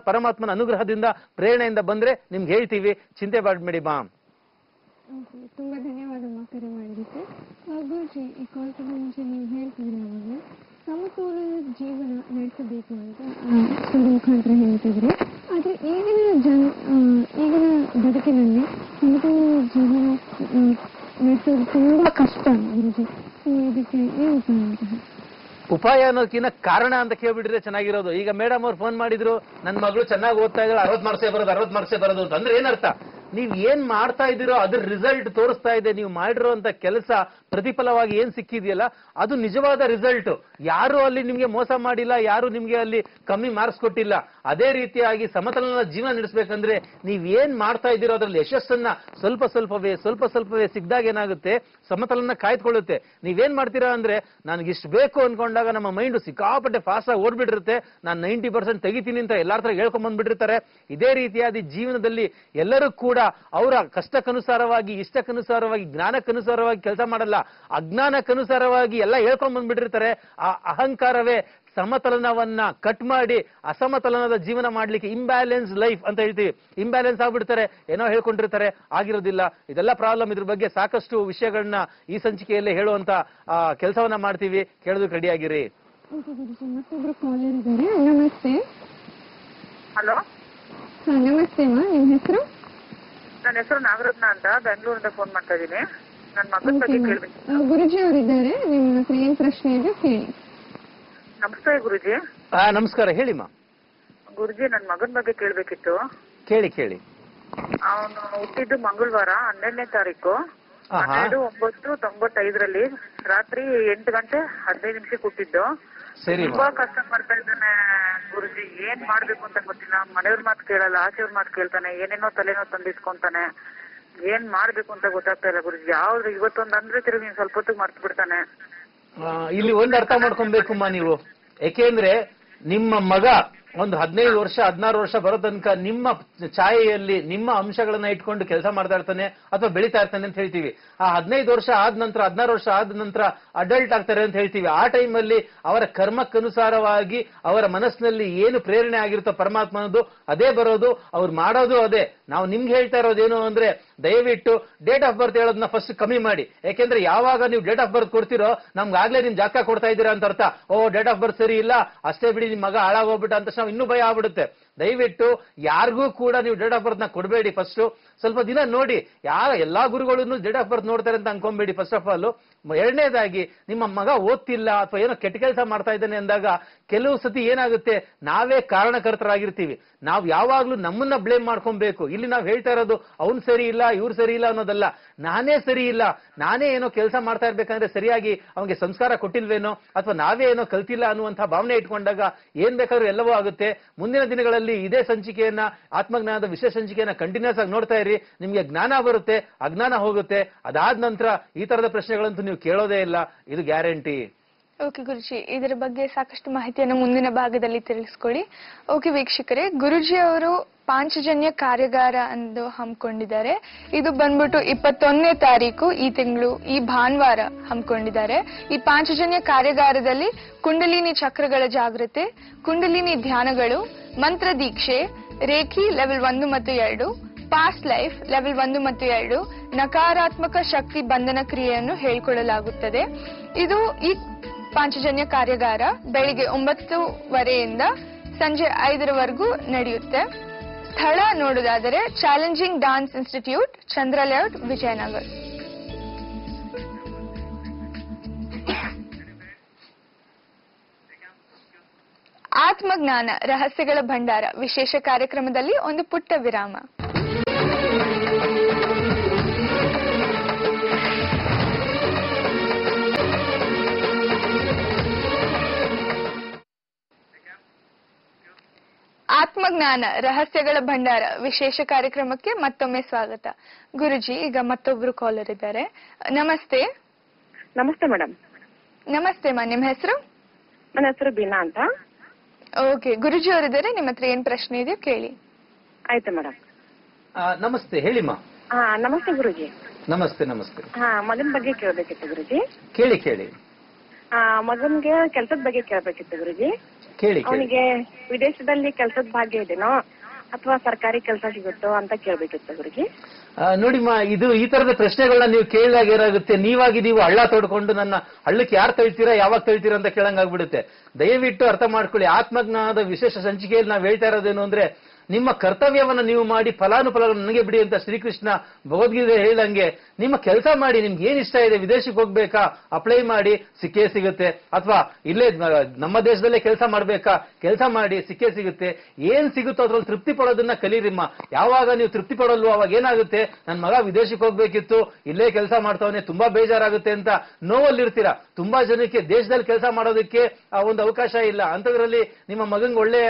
ಪರಮಾತ್ಮನ ಅನುಗ್ರಹದಿಂದ ಪ್ರೇರಣೆಯಿಂದ ಬಂದ್ರೆ ನಿಮ್ಗೆ ಹೇಳ್ತೀವಿ, ಚಿಂತೆ ಮಾಡಬೇಡಿ ಮಾ. ತುಂಬಾ ಧನ್ಯವಾದ ಕರೆ ಮಾಡಿದ್ದಕ್ಕೆ. ಗುರುಜಿ, ಈ ಕಾಲ್ಕಿಂತ ಮುಂಚೆ ನೀವು ಹೇಳ್ತಿದ್ರಿ ಅವಾಗ ಸಮತೋಲನ ಜೀವನ ನಡೆಸಬೇಕು ಅಂತ ಮುಖಾಂತರ ಹೇಳ್ತಿದ್ರು. ಆದ್ರೆ ಈಗಿನ ಬದುಕಿನಲ್ಲಿ ಸಮತೋಲನ ಜೀವನ ನಡೆಸೋದು ತುಂಬಾ ಕಷ್ಟ ಗುರುಜಿ. ಇದಕ್ಕೆ ಏನು ಉಪಾಯ ಅಂತ? ಉಪಾಯ ಅನ್ನೋದಕ್ಕಿಂತ ಕಾರಣ ಅಂತ ಕೇಳ್ಬಿಟ್ರೆ ಚೆನ್ನಾಗಿರೋದು. ಈಗ ಮೇಡಮ್ ಅವ್ರು ಫೋನ್ ಮಾಡಿದ್ರು, ನನ್ನ ಮಗಳು ಚೆನ್ನಾಗಿ ಓದ್ತಾ ಇದ್ದಾಳೆ, 60 ಮಾರ್ಕ್ಸೇ ಬರೋದು ಅಂತ. ಅಂದ್ರೆ ಏನರ್ಥ? ನೀವ್ ಏನ್ ಮಾಡ್ತಾ ಇದ್ದೀರೋ ಅದ್ರ ರಿಸಲ್ಟ್ ತೋರಿಸ್ತಾ ಇದೆ. ನೀವು ಮಾಡಿರೋ ಅಂತ ಕೆಲಸ ಪ್ರತಿಫಲವಾಗಿ ಏನ್ ಸಿಕ್ಕಿದೆಯಲ್ಲ ಅದು ನಿಜವಾದ ರಿಸಲ್ಟ್. ಯಾರು ಅಲ್ಲಿ ನಿಮ್ಗೆ ಮೋಸ ಮಾಡಿಲ್ಲ, ಯಾರು ನಿಮ್ಗೆ ಅಲ್ಲಿ ಕಮ್ಮಿ ಮಾರ್ಕ್ಸ್ ಕೊಟ್ಟಿಲ್ಲ. ಅದೇ ರೀತಿಯಾಗಿ ಸಮತಲನ ಜೀವನ ನಡೆಸಬೇಕಂದ್ರೆ ನೀವ್ ಏನ್ ಮಾಡ್ತಾ ಇದ್ದೀರೋ ಅದ್ರಲ್ಲಿ ಯಶಸ್ಸನ್ನ ಸ್ವಲ್ಪ ಸ್ವಲ್ಪವೇ ಸಿಗ್ದಾಗ ಏನಾಗುತ್ತೆ, ಸಮತಲನ ಕಾಯ್ದುಕೊಳ್ಳುತ್ತೆ. ನೀವೇನ್ ಮಾಡ್ತೀರಾ ಅಂದ್ರೆ, ನನ್ಗಿಷ್ಟು ಬೇಕು ಅನ್ಕೊಂಡಾಗ ನಮ್ಮ ಮೈಂಡ್ ಸಿಕ್ಕಾಪಟ್ಟೆ ಫಾಸ್ಟ್ ಆಗಿ ಓಡ್ಬಿಟ್ಟಿರುತ್ತೆ. ನಾನು 90% ತೆಗಿತೀನಿ ಅಂತ ಎಲ್ಲಾರ ಹತ್ರ ಹೇಳ್ಕೊಂಡ್ ಬಂದ್ಬಿಟ್ಟಿರ್ತಾರೆ. ಇದೇ ರೀತಿಯಾದ ಜೀವನದಲ್ಲಿ ಎಲ್ಲರೂ ಕೂಡ ಅವರ ಕಷ್ಟಕ್ಕನುಸಾರವಾಗಿ, ಇಷ್ಟಕ್ಕನುಸಾರವಾಗಿ, ಜ್ಞಾನಕ್ಕನುಸಾರವಾಗಿ ಕೆಲಸ ಮಾಡಲ್ಲ. ಅಜ್ಞಾನಕ್ಕನುಸಾರವಾಗಿ ಎಲ್ಲ ಹೇಳ್ಕೊಂಡ್ ಬಂದ್ಬಿಟ್ಟಿರ್ತಾರೆ. ಆ ಅಹಂಕಾರವೇ ಸಮತಲನವನ್ನ ಕಟ್ ಮಾಡಿ ಅಸಮತಲನದ ಜೀವನ ಮಾಡ್ಲಿಕ್ಕೆ ಇಂಬ್ಯಾಲೆನ್ಸ್ ಲೈಫ್ ಅಂತ ಹೇಳ್ತೀವಿ. ಇಂಬ್ಯಾಲೆನ್ಸ್ ಆಗ್ಬಿಡ್ತಾರೆ, ಏನೋ ಹೇಳ್ಕೊಂಡಿರ್ತಾರೆ, ಆಗಿರೋದಿಲ್ಲ. ಇದೆಲ್ಲ ಪ್ರಾಬ್ಲಮ್. ಇದ್ರ ಬಗ್ಗೆ ಸಾಕಷ್ಟು ವಿಷಯಗಳನ್ನ ಈ ಸಂಚಿಕೆಯಲ್ಲಿ ಹೇಳುವಂತ ಕೆಲಸವನ್ನ ಮಾಡ್ತೀವಿ. ಕೇಳೋದಕ್ಕೆ ರೆಡಿ ಆಗಿರಿ. ಮತ್ತೊಬ್ರು ಕಾಲರ್ ಇದ್ದಾರೆ. ನಮಸ್ತೆ. ಹಲೋ. ನಮಸ್ತೆ ಅಮ್ಮ, ನಿಮ್ ಹೆಸರು? ನನ್ನ ಹೆಸರು ನಾಗರತ್ನ ಅಂತ, ಬೆಂಗಳೂರಿಂದ ಫೋನ್ ಮಾಡ್ತಾ ಇದ್ದೀನಿ. ನನ್ನ ಮಗನ ಬಗ್ಗೆ ಕೇಳ್ಬೇಕು. ಗುರುಜಿ ಅವರಿದ್ದಾರೆ, ನಿಮ್ಮ ಹತ್ರ ಏನ್ ಪ್ರಶ್ನೆ ಇದೆ ಕೇಳಿ. ನಮಸ್ತೆ ಗುರುಜಿ. ನಮಸ್ಕಾರ, ಹೇಳಿಮ್ಮ. ಗುರುಜಿ, ನನ್ನ ಮಗನ ಬಗ್ಗೆ ಕೇಳ್ಬೇಕಿತ್ತು. ಕೇಳಿ. ಅವನು ಹುಟ್ಟಿದ್ದು ಮಂಗಳವಾರ 12ನೇ ತಾರೀಕು 12/9/95 ರಾತ್ರಿ 8 ಗಂಟೆ 15 ನಿಮಿಷಕ್ಕೆ ಹುಟ್ಟಿದ್ದು. ತುಂಬಾ ಕಷ್ಟ ಪಡ್ತಾ ಇದ್ದಾನೆ ಗುರುಜಿ. ಏನ್ ಮಾಡ್ಬೇಕು ಅಂತ ಗೊತ್ತಿಲ್ಲ. ಮನೆಯವ್ರ ಮಾತು ಕೇಳಲ್ಲ, ಆಚೆಯವ್ರ ಮಾತು ಕೇಳ್ತಾನೆ, ಏನೇನೋ ತಲೆನೋ ತಂದಿಟ್ಕೊಂತಾನೆ. ಏನ್ ಮಾಡ್ಬೇಕು ಅಂತ ಗೊತ್ತಾಗ್ತಾ ಇಲ್ಲ ಗುರುಜಿ. ಯಾವ್ದು ಇವತ್ತೊಂದ್ ಅಂದ್ರೆ ತಿರುಗಿ ನೀನ್ ಸ್ವಲ್ಪ ಹೊತ್ತಿಗೆ ಮರ್ತು ಬಿಡ್ತಾನೆ. ಇಲ್ಲಿ ಒಂದು ಅರ್ಥ ಮಾಡ್ಕೊಬೇಕಮ್ಮ ನೀವು. ಯಾಕೆಂದ್ರೆ ನಿಮ್ಮ ಮಗ ಒಂದು 15 ವರ್ಷ 16 ವರ್ಷ ಬರೋ ತನಕ ನಿಮ್ಮ ಛಾಯೆಯಲ್ಲಿ ನಿಮ್ಮ ಅಂಶಗಳನ್ನ ಇಟ್ಕೊಂಡು ಕೆಲಸ ಮಾಡ್ತಾ ಇರ್ತಾನೆ ಅಥವಾ ಬೆಳೀತಾ ಇರ್ತಾನೆ ಅಂತ ಹೇಳ್ತೀವಿ. ಆ 15 ವರ್ಷ ಆದ ನಂತರ 16 ವರ್ಷ ಆದ ನಂತರ ಅಡಲ್ಟ್ ಆಗ್ತಾರೆ ಅಂತ ಹೇಳ್ತೀವಿ. ಆ ಟೈಮಲ್ಲಿ ಅವರ ಕರ್ಮಕ್ಕನುಸಾರವಾಗಿ ಅವರ ಮನಸ್ಸಿನಲ್ಲಿ ಏನು ಪ್ರೇರಣೆ ಆಗಿರುತ್ತೋ ಪರಮಾತ್ಮನದು ಅದೇ ಬರೋದು, ಅವ್ರು ಮಾಡೋದು ಅದೇ. ನಾವು ನಿಮ್ಗೆ ಹೇಳ್ತಾ ಇರೋದೇನು ಅಂದ್ರೆ ದಯವಿಟ್ಟು ಡೇಟ್ ಆಫ್ ಬರ್ತ್ ಹೇಳೋದನ್ನ ಫಸ್ಟ್ ಕಮ್ಮಿ ಮಾಡಿ. ಯಾಕೆಂದ್ರೆ ಯಾವಾಗ ನೀವು ಡೇಟ್ ಆಫ್ ಬರ್ತ್ ಕೊಡ್ತಿರೋ ನಮ್ಗಾಗ್ಲೇ ನಿಮ್ ಜಾತಕ ಕೊಡ್ತಾ ಇದ್ದೀರಾ ಅಂತ ಅರ್ಥ. ಡೇಟ್ ಆಫ್ ಬರ್ತ್ ಸರಿ ಇಲ್ಲ, ಅಷ್ಟೇ ಬಿಡಿ ನಿಮ್ ಮಗ ಹಾಳಾಗೋಗ್ಬಿಟ್ಟ ಅಂತ ನಾವು ಇನ್ನೂ ಭಯ ಆಗ್ಬಿಡುತ್ತೆ. ದಯವಿಟ್ಟು ಯಾರಿಗೂ ಕೂಡ ನೀವು ಡೇಟ್ ಆಫ್ ಬರ್ತ್ ನ ಕೊಡಬೇಡಿ. ಫಸ್ಟ್ ಸ್ವಲ್ಪ ದಿನ ನೋಡಿ. ಎಲ್ಲಾ ಗುರುಗಳನ್ನು ಡೇಟ್ ಆಫ್ ಬರ್ತ್ ನೋಡ್ತಾರೆ ಅಂತ ಅನ್ಕೊಂಬೇಡಿ ಫಸ್ಟ್ ಆಫ್ ಆಲ್. ಎರಡನೇದಾಗಿ ನಿಮ್ಮ ಮಗ ಓದ್ತಿಲ್ಲ ಅಥವಾ ಏನೋ ಕೆಟ್ಟ ಕೆಲಸ ಮಾಡ್ತಾ ಇದ್ದಾನೆ ಅಂದಾಗ ಕೆಲವು ಸತಿ ಏನಾಗುತ್ತೆ, ನಾವೇ ಕಾರಣಕರ್ತರಾಗಿರ್ತೀವಿ. ನಾವು ಯಾವಾಗ್ಲೂ ನಮ್ಮನ್ನ ಬ್ಲೇಮ್ ಮಾಡ್ಕೊಬೇಕು. ಇಲ್ಲಿ ನಾವು ಹೇಳ್ತಾ ಇರೋದು ಅವ್ನು ಸರಿ ಇಲ್ಲ ಇವ್ರು ಸರಿ ಇಲ್ಲ ಅನ್ನೋದಲ್ಲ. ನಾನೇ ಸರಿ ಇಲ್ಲ, ನಾನೇ ಏನೋ ಕೆಲಸ ಮಾಡ್ತಾ ಇರ್ಬೇಕಂದ್ರೆ ಸರಿಯಾಗಿ ಅವನಿಗೆ ಸಂಸ್ಕಾರ ಕೊಟ್ಟಿಲ್ವೇನೋ ಅಥವಾ ನಾವೇ ಏನೋ ಕಲ್ತಿಲ್ಲ ಅನ್ನುವಂತಹ ಭಾವನೆ ಇಟ್ಕೊಂಡಾಗ ಏನ್ ಬೇಕಾದ್ರೂ ಎಲ್ಲವೂ ಆಗುತ್ತೆ. ಮುಂದಿನ ದಿನಗಳಲ್ಲಿ ಇದೇ ಸಂಚಿಕೆಯನ್ನ, ಆತ್ಮಜ್ಞಾನದ ವಿಶೇಷ ಸಂಚಿಕೆಯನ್ನ ಕಂಟಿನ್ಯೂಸ್ ಆಗಿ ನೋಡ್ತಾ ಇರಿ. ನಿಮ್ಗೆ ಜ್ಞಾನ ಬರುತ್ತೆ, ಅಜ್ಞಾನ ಹೋಗುತ್ತೆ. ಅದಾದ ನಂತರ ಈ ತರದ ಪ್ರಶ್ನೆಗಳಂತೂ ನೀವು ಕೇಳೋದೇ ಇಲ್ಲ, ಇದು ಗ್ಯಾರಂಟಿ. ಓಕೆ ಗುರುಜಿ, ಇದರ ಬಗ್ಗೆ ಸಾಕಷ್ಟು ಮಾಹಿತಿಯನ್ನು ಮುಂದಿನ ಭಾಗದಲ್ಲಿ ತಿಳಿಸ್ಕೊಡಿ. ಓಕೆ ವೀಕ್ಷಕರೇ, ಗುರುಜಿ ಅವರು ಪಾಂಚಜನ್ಯ ಕಾರ್ಯಾಗಾರ ಎಂದು ಹಮ್ಮಿಕೊಂಡಿದ್ದಾರೆ. ಇದು ಬಂದ್ಬಿಟ್ಟು 21ನೇ ತಾರೀಕು ಈ ತಿಂಗಳು ಈ ಭಾನುವಾರ ಹಮ್ಮಿಕೊಂಡಿದ್ದಾರೆ. ಈ ಪಾಂಚಜನ್ಯ ಕಾರ್ಯಾಗಾರದಲ್ಲಿ ಕುಂಡಲಿನಿ ಚಕ್ರಗಳ ಜಾಗೃತಿ, ಕುಂಡಲಿನಿ ಧ್ಯಾನಗಳು, ಮಂತ್ರ ದೀಕ್ಷೆ, ರೇಖಿ ಲೆವೆಲ್ 1 ಮತ್ತು 2, ಪಾಸ್ಟ್ ಲೈಫ್ ಲೆವೆಲ್ 1 ಮತ್ತು 2, ನಕಾರಾತ್ಮಕ ಶಕ್ತಿ ಬಂಧನ ಕ್ರಿಯೆಯನ್ನು ಹೇಳಿಕೊಳ್ಳಲಾಗುತ್ತದೆ. ಇದು ಈ ಪಾಂಚಜನ್ಯ ಕಾರ್ಯಾಗಾರ ಬೆಳಿಗ್ಗೆ 9:30ಯಿಂದ ಸಂಜೆ 5ರವರೆಗೂ ನಡೆಯುತ್ತೆ. ಸ್ಥಳ ನೋಡುವುದಾದರೆ ಚಾಲೆಂಜಿಂಗ್ ಡಾನ್ಸ್ ಇನ್ಸ್ಟಿಟ್ಯೂಟ್, ಚಂದ್ರ ಲೇಔಟ್, ವಿಜಯನಗರ. ಆತ್ಮಜ್ಞಾನ ರಹಸ್ಯಗಳ ಭಂಡಾರ ವಿಶೇಷ ಕಾರ್ಯಕ್ರಮದಲ್ಲಿ ಒಂದು ಪುಟ್ಟ ವಿರಾಮ. ಆತ್ಮಜ್ಞಾನ ರಹಸ್ಯಗಳ ಭಂಡಾರ ವಿಶೇಷ ಕಾರ್ಯಕ್ರಮಕ್ಕೆ ಮತ್ತೊಮ್ಮೆ ಸ್ವಾಗತ. ಗುರುಜಿ, ಈಗ ಮತ್ತೊಬ್ರು ಕಾಲರ್ ಇದ್ದಾರೆ. ನಮಸ್ತೆ. ನಮಸ್ತೆ ಮೇಡಮ್. ನಮಸ್ತೆ ಮಾ, ನಿಮ್ಮ ಹೆಸರು? ನನ್ನ ಹೆಸರು ಬೀನಾ ಅಂತ. ಓಕೆ, ಗುರುಜಿ ಅವರಿದ್ದಾರೆ, ನಿಮ್ಮ ಹತ್ರ ಏನ್ ಪ್ರಶ್ನೆ ಇದೆಯೋ ಕೇಳಿ. ಆಯ್ತು ಮೇಡಮ್. ನಮಸ್ತೆ, ಹೇಳಿಮ್ಮ. ನಮಸ್ತೆ ಗುರುಜಿ. ನಮಸ್ತೆ. ನಮಸ್ತೆ. ಮಗನ ಬಗ್ಗೆ ಕೇಳಬೇಕಿತ್ತು ಗುರುಜಿ. ಕೇಳಿ. ಮಗನ್ಗೆ ಕೆಲ್ಸದ ಬಗ್ಗೆ ಕೇಳಬೇಕಿತ್ತು ಗುರುಜಿ. ಕೇಳಿ. ಅವನಿಗೆ ವಿದೇಶದಲ್ಲಿ ಕೆಲ್ಸದ ಭಾಗ್ಯ ಇದೆನೋ ಅಥವಾ ಸರ್ಕಾರಿ ಕೆಲಸ ಸಿಗುತ್ತೋ ಅಂತ ಕೇಳಬೇಕಿತ್ತು ಗುರುಜಿ. ನೋಡಿಮ್ಮ, ಇದು ಈ ತರದ ಪ್ರಶ್ನೆಗಳನ್ನ ನೀವು ಕೇಳಿದಾಗ ಏನಾಗುತ್ತೆ, ನೀವಾಗಿ ನೀವು ಹಳ್ಳ ತೋಡ್ಕೊಂಡು ನನ್ನ ಹಳ್ಳಕ್ಕೆ ಯಾರು ತಳ್ತೀರಾ ಯಾವಾಗ ತಳ್ತೀರಾ ಅಂತ ಕೇಳಂಗಾಗ್ಬಿಡುತ್ತೆ. ದಯವಿಟ್ಟು ಅರ್ಥ ಮಾಡ್ಕೊಳ್ಳಿ. ಆತ್ಮಜ್ಞಾನದ ವಿಶೇಷ ಸಂಚಿಕೆಯಲ್ಲಿ ನಾವು ಹೇಳ್ತಾ ಇರೋದೇನು ಅಂದ್ರೆ, ನಿಮ್ಮ ಕರ್ತವ್ಯವನ್ನ ನೀವು ಮಾಡಿ ಫಲಾನುಫಲಗಳನ್ನು ನನಗೆ ಬಿಡಿ ಅಂತ ಶ್ರೀಕೃಷ್ಣ ಭಗವದ್ಗೀತೆ ಹೇಳಿದಂಗೆ ನಿಮ್ಮ ಕೆಲಸ ಮಾಡಿ. ನಿಮ್ಗೆ ಏನ್ ಇಷ್ಟ ಇದೆ, ವಿದೇಶಕ್ಕೆ ಹೋಗ್ಬೇಕಾ, ಅಪ್ಲೈ ಮಾಡಿ, ಸಿಕ್ಕೇ ಸಿಗುತ್ತೆ. ಅಥವಾ ಇಲ್ಲೇ ನಮ್ಮ ದೇಶದಲ್ಲೇ ಕೆಲಸ ಮಾಡ್ಬೇಕಾ, ಕೆಲಸ ಮಾಡಿ, ಸಿಕ್ಕೇ ಸಿಗುತ್ತೆ. ಏನ್ ಸಿಗುತ್ತೋ ಅದ್ರಲ್ಲಿ ತೃಪ್ತಿ ಪಡೋದನ್ನ ಕಲೀರಿಮ್ಮ. ಯಾವಾಗ ನೀವು ತೃಪ್ತಿ ಪಡಲ್ವೋ ಅವಾಗ ಏನಾಗುತ್ತೆ, ನನ್ ಮಗ ವಿದೇಶಕ್ಕೆ ಹೋಗ್ಬೇಕಿತ್ತು, ಇಲ್ಲೇ ಕೆಲಸ ಮಾಡ್ತಾವನೆ, ತುಂಬಾ ಬೇಜಾರಾಗುತ್ತೆ ಅಂತ ನೋವಲ್ಲಿರ್ತೀರಾ. ತುಂಬಾ ಜನಕ್ಕೆ ದೇಶದಲ್ಲಿ ಕೆಲಸ ಮಾಡೋದಕ್ಕೆ ಒಂದು ಅವಕಾಶ ಇಲ್ಲ. ಅಂತದ್ರಲ್ಲಿ ನಿಮ್ಮ ಮಗಂಗೆ ಒಳ್ಳೆ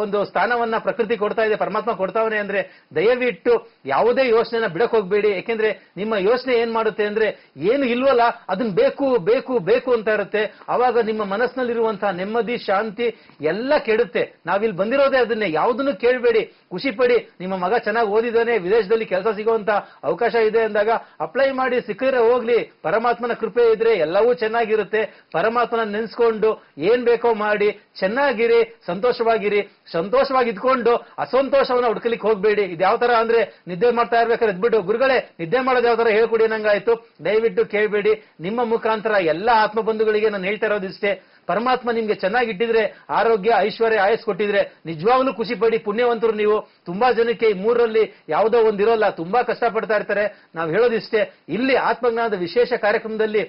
ಒಂದು ಸ್ಥಾನವನ್ನ ಪ್ರಕೃತಿ ಕೊಡ್ತಾ ಇದೆ, ಪರಮಾತ್ಮ ಕೊಡ್ತಾವನೆ ಅಂದ್ರೆ ದಯವಿಟ್ಟು ಯಾವುದೇ ಯೋಚನೆನ ಬಿಡಕ್ ಹೋಗ್ಬೇಡಿ. ಯಾಕೆಂದ್ರೆ ನಿಮ್ಮ ಯೋಚನೆ ಏನ್ ಮಾಡುತ್ತೆ ಅಂದ್ರೆ, ಏನು ಇಲ್ವಲ್ಲ ಅದನ್ನ ಬೇಕು ಬೇಕು ಬೇಕು ಅಂತ ಇರುತ್ತೆ. ಅವಾಗ ನಿಮ್ಮ ಮನಸ್ಸಿನಲ್ಲಿರುವಂತಹ ನೆಮ್ಮದಿ, ಶಾಂತಿ ಎಲ್ಲ ಕೆಡುತ್ತೆ. ನಾವಿಲ್ಲಿ ಬಂದಿರೋದೇ ಅದನ್ನೇ. ಯಾವುದನ್ನು ಕೇಳಬೇಡಿ, ಖುಷಿ ಪಡಿ. ನಿಮ್ಮ ಮಗ ಚೆನ್ನಾಗಿ ಓದಿದಾನೆ, ವಿದೇಶದಲ್ಲಿ ಕೆಲಸ ಸಿಗುವಂತ ಅವಕಾಶ ಇದೆ ಅಂದಾಗ ಅಪ್ಲೈ ಮಾಡಿ, ಸಿಕ್ಕಿದ್ರೆ ಹೋಗ್ಲಿ. ಪರಮಾತ್ಮನ ಕೃಪೆ ಇದ್ರೆ ಎಲ್ಲವೂ ಚೆನ್ನಾಗಿರುತ್ತೆ. ಪರಮಾತ್ಮನ ನೆನ್ಸ್ಕೊಂಡು ಏನ್ ಬೇಕೋ ಮಾಡಿ, ಚೆನ್ನಾಗಿರಿ, ಸಂತೋಷವಾಗಿರಿ. ಸಂತೋಷವಾಗಿದ್ಕೊಂಡು ಅಸಂತೋಷವನ್ನ ಹುಡ್ಕಲಿಕ್ಕೆ ಹೋಗ್ಬೇಡಿ. ಇದು ಯಾವ ತರ ಅಂದ್ರೆ, ನಿದ್ದೆ ಮಾಡ್ತಾ ಇರ್ಬೇಕಾದ್ರೆ ಎದ್ಬಿಟ್ಟು ಗುರುಗಳೇ ನಿದ್ದೆ ಮಾಡೋದು ಯಾವ ತರ ಹೇಳ್ಕೊಡಿ ನಂಗಾಯ್ತು. ದಯವಿಟ್ಟು ಕೇಳ್ಬೇಡಿ. ನಿಮ್ಮ ಮುಖಾಂತರ ಎಲ್ಲಾ ಆತ್ಮಬಂಧುಗಳಿಗೆ ನಾನು ಹೇಳ್ತಾ ಇರೋದಿಷ್ಟೇ, ಪರಮಾತ್ಮ ನಿಮ್ಗೆ ಚೆನ್ನಾಗಿಟ್ಟಿದ್ರೆ, ಆರೋಗ್ಯ, ಐಶ್ವರ್ಯ, ಆಯಸ್ ಕೊಟ್ಟಿದ್ರೆ ನಿಜವಾಗ್ಲೂ ಖುಷಿ ಪಡಿ. ಪುಣ್ಯವಂತರು ನೀವು. ತುಂಬಾ ಜನಕ್ಕೆ ಈ 3ರಲ್ಲಿ ಯಾವುದೋ ಒಂದಿರೋಲ್ಲ, ತುಂಬಾ ಕಷ್ಟಪಡ್ತಾ ಇರ್ತಾರೆ. ನಾವು ಹೇಳೋದಿಷ್ಟೇ, ಇಲ್ಲಿ ಆತ್ಮಜ್ಞಾನದ ವಿಶೇಷ ಕಾರ್ಯಕ್ರಮದಲ್ಲಿ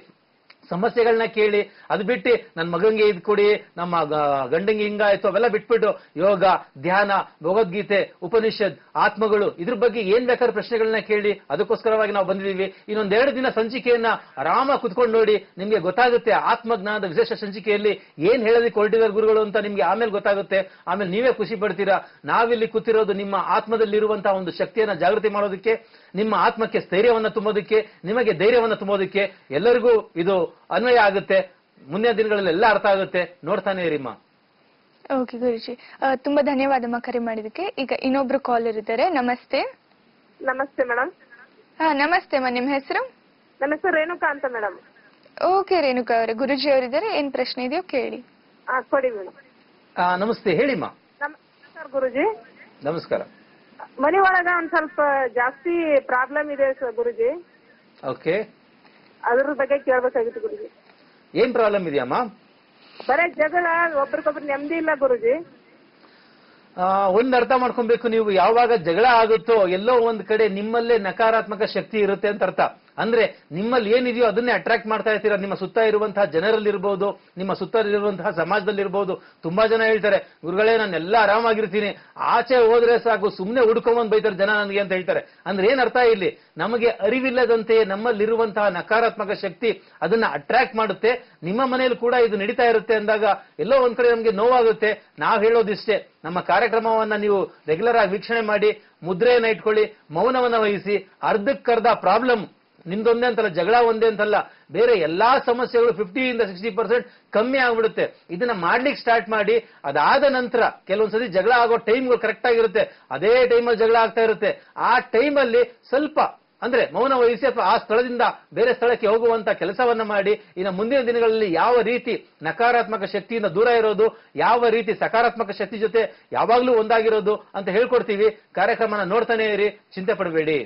ಸಮಸ್ಯೆಗಳನ್ನ ಕೇಳಿ ಅದು ಬಿಟ್ಟು ನನ್ನ ಮಗಂಗೆ ಇದ್ ಕೊಡಿ, ನಮ್ಮ ಗಂಡಂಗೆ ಹಿಂಗಾಯ್ತು ಅವೆಲ್ಲ ಬಿಟ್ಬಿಟ್ಟು ಯೋಗ, ಧ್ಯಾನ, ಭಗವದ್ಗೀತೆ, ಉಪನಿಷತ್, ಆತ್ಮಗಳು ಇದ್ರ ಬಗ್ಗೆ ಏನ್ ಬೇಕಾದ್ರೆ ಪ್ರಶ್ನೆಗಳನ್ನ ಕೇಳಿ ಅದಕ್ಕೋಸ್ಕರವಾಗಿ ನಾವು ಬಂದಿದ್ದೀವಿ. ಇನ್ನೊಂದೆರಡು ದಿನ ಸಂಚಿಕೆಯನ್ನ ಆರಾಮಾಗಿ ಕುತ್ಕೊಂಡು ನೋಡಿ, ನಿಮ್ಗೆ ಗೊತ್ತಾಗುತ್ತೆ ಆತ್ಮಜ್ಞಾನದ ವಿಶೇಷ ಸಂಚಿಕೆಯಲ್ಲಿ ಏನ್ ಹೇಳೋದಕ್ಕೆ ಹೊರಟಿದ್ದಾರೆ ಗುರುಗಳು ಅಂತ ನಿಮ್ಗೆ ಆಮೇಲೆ ಗೊತ್ತಾಗುತ್ತೆ. ಆಮೇಲೆ ನೀವೇ ಖುಷಿ ಪಡ್ತೀರಾ. ನಾವಿಲ್ಲಿ ಕೂತಿರೋದು ನಿಮ್ಮ ಆತ್ಮದಲ್ಲಿರುವಂತಹ ಒಂದು ಶಕ್ತಿಯನ್ನ ಜಾಗೃತಿ ಮಾಡೋದಕ್ಕೆ, ನಿಮ್ಮ ಆತ್ಮಕ್ಕೆ ಸ್ಥೈರ್ಯವನ್ನ ತುಂಬೋದಕ್ಕೆ, ನಿಮಗೆ ಧೈರ್ಯವನ್ನ ತುಂಬೋದಕ್ಕೆ. ಎಲ್ಲರಿಗೂ ಇದು ಅನ್ವಯ ಆಗುತ್ತೆ. ಮುಂದಿನ ದಿನಗಳಲ್ಲಿ ಎಲ್ಲ ಅರ್ಥ ಆಗುತ್ತೆ. ನೋಡ್ತಾನೆ ಇರಿಮ್ಮ. ಓಕೆ ಗುರುಜಿ, ತುಂಬಾ ಧನ್ಯವಾದಮ್ಮ ಕರೆ ಮಾಡಿದಕ್ಕೆ. ಈಗ ಇನ್ನೊಬ್ರು ಕಾಲರ್ ಇದ್ದಾರೆ. ನಮಸ್ತೆ. ನಮಸ್ತೆ ಮೇಡಮ್. ನಮಸ್ತೆ ಅಮ್ಮ, ನಿಮ್ಮ ಹೆಸರು? ನನ್ನ ಹೆಸರು ರೇಣುಕಾ ಅಂತ ಮೇಡಮ್. ಓಕೆ ರೇಣುಕಾ ಅವರೇ, ಗುರುಜಿ ಅವರಿದ್ದಾರೆ, ಏನ್ ಪ್ರಶ್ನೆ ಇದೆಯೋ ಕೇಳಿ. ಕೊಡಿ ಮೇಡಮ್. ನಮಸ್ತೆ, ಹೇಳಿಮ್ಮ. ನಮಸ್ಕಾರ ಗುರುಜಿ. ನಮಸ್ಕಾರ. ಮನೆ ಒಳಗ ಒಂದ್ ಸ್ವಲ್ಪ ಜಾಸ್ತಿ ಪ್ರಾಬ್ಲಮ್ ಇದೆ ಗುರುಜಿ. ಓಕೆ, ಅದ್ರ ಬಗ್ಗೆ ಕೇಳ್ಬೇಕಾಗಿತ್ತು ಗುರುಜಿ. ಏನ್ ಪ್ರಾಬ್ಲಮ್ ಇದೆಯಮ್ಮ? ಬರೇ ಜಗಳ, ಒಬ್ರಿಗೊಬ್ರು ನೆಮ್ಮದಿ ಇಲ್ಲ ಗುರುಜಿ. ಒಂದ್ ಅರ್ಥ ಮಾಡ್ಕೊಬೇಕು, ನೀವು ಯಾವಾಗ ಜಗಳ ಆಗುತ್ತೋ ಎಲ್ಲೋ ಒಂದ್ ಕಡೆ ನಿಮ್ಮಲ್ಲೇ ನಕಾರಾತ್ಮಕ ಶಕ್ತಿ ಇರುತ್ತೆ ಅಂತ ಅರ್ಥ. ಅಂದ್ರೆ ನಿಮ್ಮಲ್ಲಿ ಏನಿದೆಯೋ ಅದನ್ನೇ ಅಟ್ರಾಕ್ಟ್ ಮಾಡ್ತಾ ಇರ್ತೀರಾ. ನಿಮ್ಮ ಸುತ್ತ ಇರುವಂತಹ ಜನರಲ್ಲಿರ್ಬೋದು, ನಿಮ್ಮ ಸುತ್ತ ಇರುವಂತಹ ಸಮಾಜದಲ್ಲಿರ್ಬೋದು. ತುಂಬಾ ಜನ ಹೇಳ್ತಾರೆ, ಗುರುಗಳೇ ನಾನೆಲ್ಲ ಆರಾಮಾಗಿರ್ತೀನಿ, ಆಚೆ ಹೋದ್ರೆ ಸಾಕು ಸುಮ್ನೆ ಹುಡ್ಕೊಂಬಂದ್ ಬೈತಾರೆ ಜನ ನನಗೆ ಅಂತ ಹೇಳ್ತಾರೆ. ಅಂದ್ರೆ ಏನ್ ಅರ್ಥ ಇಲ್ಲಿ? ನಮಗೆ ಅರಿವಿಲ್ಲದಂತೆ ನಮ್ಮಲ್ಲಿರುವಂತಹ ನಕಾರಾತ್ಮಕ ಶಕ್ತಿ ಅದನ್ನ ಅಟ್ರಾಕ್ಟ್ ಮಾಡುತ್ತೆ. ನಿಮ್ಮ ಮನೆಯಲ್ಲಿ ಕೂಡ ಇದು ನಡೀತಾ ಇರುತ್ತೆ ಅಂದಾಗ ಎಲ್ಲೋ ಒಂದ್ ಕಡೆ ನಮ್ಗೆ ನೋವಾಗುತ್ತೆ. ನಾವ್ ಹೇಳೋದಿಷ್ಟೇ, ನಮ್ಮ ಕಾರ್ಯಕ್ರಮವನ್ನ ನೀವು ರೆಗ್ಯುಲರ್ ಆಗಿ ವೀಕ್ಷಣೆ ಮಾಡಿ, ಮುದ್ರೆಯನ್ನ ಇಟ್ಕೊಳ್ಳಿ, ಮೌನವನ್ನ ವಹಿಸಿ. ಅರ್ಧಕ್ಕರ್ಧ ಪ್ರಾಬ್ಲಮ್ ನಿಮ್ದೊಂದೇ ಅಂತಲ್ಲ, ಜಗಳ ಒಂದೇ ಅಂತಲ್ಲ, ಬೇರೆ ಎಲ್ಲಾ ಸಮಸ್ಯೆಗಳು 50% ಕಮ್ಮಿ ಆಗ್ಬಿಡುತ್ತೆ. ಇದನ್ನ ಮಾಡ್ಲಿಕ್ಕೆ ಸ್ಟಾರ್ಟ್ ಮಾಡಿ. ಅದಾದ ನಂತರ ಕೆಲವೊಂದ್ಸತಿ ಜಗಳ ಆಗೋ ಟೈಮ್ಗಳು ಕರೆಕ್ಟ್ ಆಗಿರುತ್ತೆ, ಅದೇ ಟೈಮಲ್ಲಿ ಜಗಳ ಆಗ್ತಾ ಇರುತ್ತೆ. ಆ ಟೈಮಲ್ಲಿ ಸ್ವಲ್ಪ ಅಂದ್ರೆ ಮೌನ ವಹಿಸಿ ಅಥವಾ ಆ ಸ್ಥಳದಿಂದ ಬೇರೆ ಸ್ಥಳಕ್ಕೆ ಹೋಗುವಂತ ಕೆಲಸವನ್ನ ಮಾಡಿ. ಇನ್ನು ಮುಂದಿನ ದಿನಗಳಲ್ಲಿ ಯಾವ ರೀತಿ ನಕಾರಾತ್ಮಕ ಶಕ್ತಿಯಿಂದ ದೂರ ಇರೋದು, ಯಾವ ರೀತಿ ಸಕಾರಾತ್ಮಕ ಶಕ್ತಿ ಜೊತೆ ಯಾವಾಗ್ಲೂ ಒಂದಾಗಿರೋದು ಅಂತ ಹೇಳ್ಕೊಡ್ತೀವಿ. ಕಾರ್ಯಕ್ರಮನ ನೋಡ್ತಾನೆ ಇರಿ, ಚಿಂತೆ ಪಡಬೇಡಿ.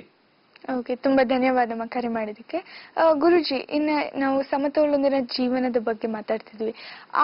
ಓಕೆ, ತುಂಬಾ ಧನ್ಯವಾದಮ್ಮ ಕರೆ ಮಾಡಿದಕ್ಕೆ. ಗುರುಜಿ, ಇನ್ನ ನಾವು ಸಮತೋಲನದ ಜೀವನದ ಬಗ್ಗೆ ಮಾತಾಡ್ತಿದ್ವಿ.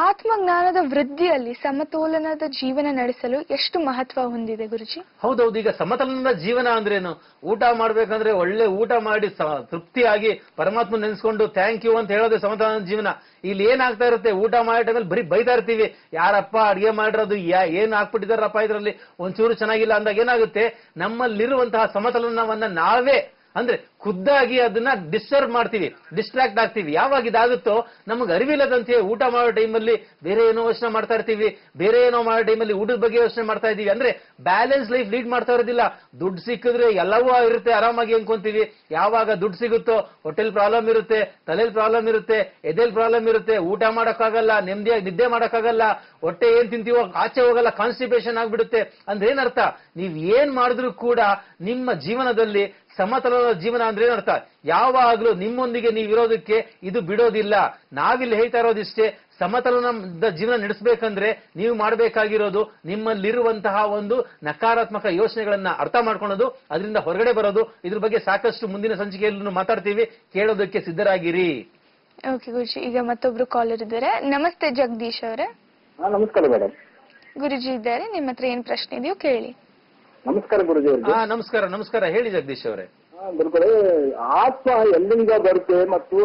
ಆತ್ಮಜ್ಞಾನದ ವೃದ್ಧಿಯಲ್ಲಿ ಸಮತೋಲನದ ಜೀವನ ನಡೆಸಲು ಎಷ್ಟು ಮಹತ್ವ ಹೊಂದಿದೆ ಗುರುಜಿ? ಹೌದೌದು. ಈಗ ಸಮತೋಲನದ ಜೀವನ ಅಂದ್ರೇನು? ಊಟ ಮಾಡ್ಬೇಕಂದ್ರೆ ಒಳ್ಳೆ ಊಟ ಮಾಡಿ ತೃಪ್ತಿಯಾಗಿ ಪರಮಾತ್ಮ ನೆನೆಸ್ಕೊಂಡು ಥ್ಯಾಂಕ್ ಯು ಅಂತ ಹೇಳೋದು ಸಮತೋಲನದ ಜೀವನ. ಇಲ್ಲಿ ಏನಾಗ್ತಾ ಇರುತ್ತೆ, ಊಟ ಮಾಡೋ ಟೈಮಲ್ಲಿ ಬರೀ ಬೈತಾ ಇರ್ತೀವಿ, ಯಾರಪ್ಪ ಅಡಿಗೆ ಮಾಡಿರೋದು, ಏನ್ ಹಾಕ್ಬಿಟ್ಟಿದಾರಪ್ಪ ಇದರಲ್ಲಿ, ಒಂಚೂರು ಚೆನ್ನಾಗಿಲ್ಲ ಅಂದಾಗ ಏನಾಗುತ್ತೆ, ನಮ್ಮಲ್ಲಿರುವಂತಹ ಸಮತೋಲನವನ್ನ ನಾವೇ ಅಂದ್ರೆ ಖುದ್ದಾಗಿ ಅದನ್ನ ಡಿಸ್ಟರ್ಬ್ ಮಾಡ್ತೀವಿ, ಡಿಸ್ಟ್ರಾಕ್ಟ್ ಆಗ್ತೀವಿ. ಯಾವಾಗ ಇದಾಗುತ್ತೋ ನಮಗೆ ಅರಿವಿಲ್ಲದಂತೆ ಊಟ ಮಾಡೋ ಟೈಮಲ್ಲಿ ಬೇರೆ ಏನೋ ಯೋಚನೆ ಮಾಡ್ತಾ ಇರ್ತೀವಿ, ಬೇರೆ ಏನೋ ಮಾಡೋ ಟೈಮಲ್ಲಿ ಊಟದ ಬಗ್ಗೆ ಯೋಚನೆ ಮಾಡ್ತಾ ಇದೀವಿ. ಅಂದ್ರೆ ಬ್ಯಾಲೆನ್ಸ್ ಲೈಫ್ ಲೀಡ್ ಮಾಡ್ತಾ ಇರೋದಿಲ್ಲ. ದುಡ್ಡು ಸಿಕ್ಕಿದ್ರೆ ಎಲ್ಲವೂ ಇರುತ್ತೆ, ಆರಾಮಾಗಿ ಅನ್ಕೊಂತೀವಿ. ಯಾವಾಗ ದುಡ್ಡು ಸಿಗುತ್ತೋ ಹೊಟ್ಟೆಲ್ ಪ್ರಾಬ್ಲಮ್ ಇರುತ್ತೆ, ತಲೆಯಲ್ಲಿ ಪ್ರಾಬ್ಲಮ್ ಇರುತ್ತೆ, ಎದೆಲ್ ಪ್ರಾಬ್ಲಮ್ ಇರುತ್ತೆ, ಊಟ ಮಾಡಕ್ಕಾಗಲ್ಲ, ನೆಮ್ಮದಿಯಾಗಿ ನಿದ್ದೆ ಮಾಡಕ್ಕಾಗಲ್ಲ, ಹೊಟ್ಟೆ ಏನ್ ತಿಂತೀವೋ ಆಚೆ ಹೋಗಲ್ಲ, ಕಾನ್ಸ್ಟಿಪೇಷನ್ ಆಗ್ಬಿಡುತ್ತೆ. ಅಂದ್ರೆ ಏನರ್ಥ? ನೀವ್ ಏನ್ ಮಾಡಿದ್ರು ಕೂಡ ನಿಮ್ಮ ಜೀವನದಲ್ಲಿ ಸಮತೋಲನದ ಜೀವನ ಅಂದ್ರೆ ಏನರ್ಥ? ಯಾವಾಗ್ಲೂ ನಿಮ್ಮೊಂದಿಗೆ ನೀವಿರೋದಕ್ಕೆ ಇದು ಬಿಡೋದಿಲ್ಲ. ನಾವಿಲ್ಲಿ ಹೇಳ್ತಾ ಇರೋದಿಷ್ಟೇ, ಸಮತೋಲನದ ಜೀವನ ನಡೆಸಬೇಕಂದ್ರೆ ನೀವು ಮಾಡಬೇಕಾಗಿರೋದು ನಿಮ್ಮಲ್ಲಿರುವಂತಹ ಒಂದು ನಕಾರಾತ್ಮಕ ಯೋಚನೆಗಳನ್ನ ಅರ್ಥ ಮಾಡ್ಕೊಳ್ಳೋದು, ಅದರಿಂದ ಹೊರಗಡೆ ಬರೋದು. ಇದ್ರ ಬಗ್ಗೆ ಸಾಕಷ್ಟು ಮುಂದಿನ ಸಂಚಿಕೆಯಲ್ಲೂ ಮಾತಾಡ್ತೀವಿ, ಕೇಳೋದಕ್ಕೆ ಸಿದ್ಧರಾಗಿರಿ. ಓಕೆ ಗುರುಜಿ, ಈಗ ಮತ್ತೊಬ್ರು ಕಾಲರ್ ಇದ್ದಾರೆ. ನಮಸ್ತೆ ಜಗದೀಶ್ ಅವರೇ. ನಮಸ್ಕಾರ ಮೇಡಮ್. ಗುರುಜಿ ಇದ್ದಾರೆ, ನಿಮ್ಮ ಹತ್ರ ಏನ್ ಪ್ರಶ್ನೆ ಇದೆಯೋ ಕೇಳಿ. ನಮಸ್ಕಾರ ಗುರುಜಿ. ನಮಸ್ಕಾರ. ನಮಸ್ಕಾರ, ಹೇಳಿ ಜಗದೀಶ್ ಅವರೇ. ಗುರುಗಳೇ, ಆತ್ಮ ಎಲ್ಲಿಂದ ಬರುತ್ತೆ ಮತ್ತು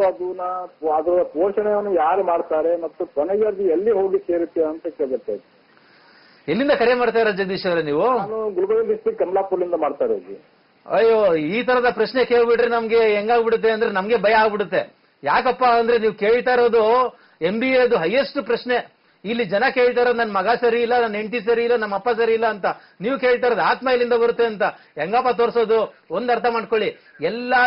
ಅದರ ಪೋಷಣೆಯನ್ನು ಯಾರು ಮಾಡ್ತಾರೆ ಮತ್ತು ಕೊನೆಗೆ ಅದು ಎಲ್ಲಿ ಹೋಗಿ ಸೇರುತ್ತೆ ಅಂತ ಕೇಳುತ್ತೆ. ಎಲ್ಲಿಂದ ಕರೆ ಮಾಡ್ತಾ ಇರೋ ಜಗದೀಶ್ ಅವರೇ ನೀವು? ನಾನು ಗುಲ್ಬರ್ಗ ಡಿಸ್ಟ್ರಿಕ್ಟ್ ಕಮಲಾಪುರದಿಂದ ಮಾಡ್ತಾ ಇರೋದು. ಅಯ್ಯೋ, ಈ ತರದ ಪ್ರಶ್ನೆ ಕೇಳ್ಬಿಟ್ರೆ ನಮ್ಗೆ ಹೆಂಗಾಗ್ಬಿಡುತ್ತೆ ಅಂದ್ರೆ ನಮ್ಗೆ ಭಯ ಆಗ್ಬಿಡುತ್ತೆ. ಯಾಕಪ್ಪ ಅಂದ್ರೆ ನೀವು ಕೇಳ್ತಾ ಇರೋದು MBA ಹೈಯೆಸ್ಟ್ ಪ್ರಶ್ನೆ. ಇಲ್ಲಿ ಜನ ಕೇಳ್ತಾ ಇರೋದು ನನ್ನ ಮಗ ಸರಿ ಇಲ್ಲ, ನನ್ನ ಹೆಂಡತಿ ಸರಿ ಇಲ್ಲ, ನಮ್ಮ ಅಪ್ಪ ಸರಿ ಇಲ್ಲ ಅಂತ. ನೀವು ಕೇಳ್ತಾ ಇರೋದು ಆತ್ಮ ಎಲ್ಲಿಂದ ಬರುತ್ತೆ ಅಂತ. ಹೆಂಗಪ್ಪ ತೋರಿಸೋದು? ಒಂದ್ ಅರ್ಥ ಮಾಡ್ಕೊಳ್ಳಿ, ಎಲ್ಲಾ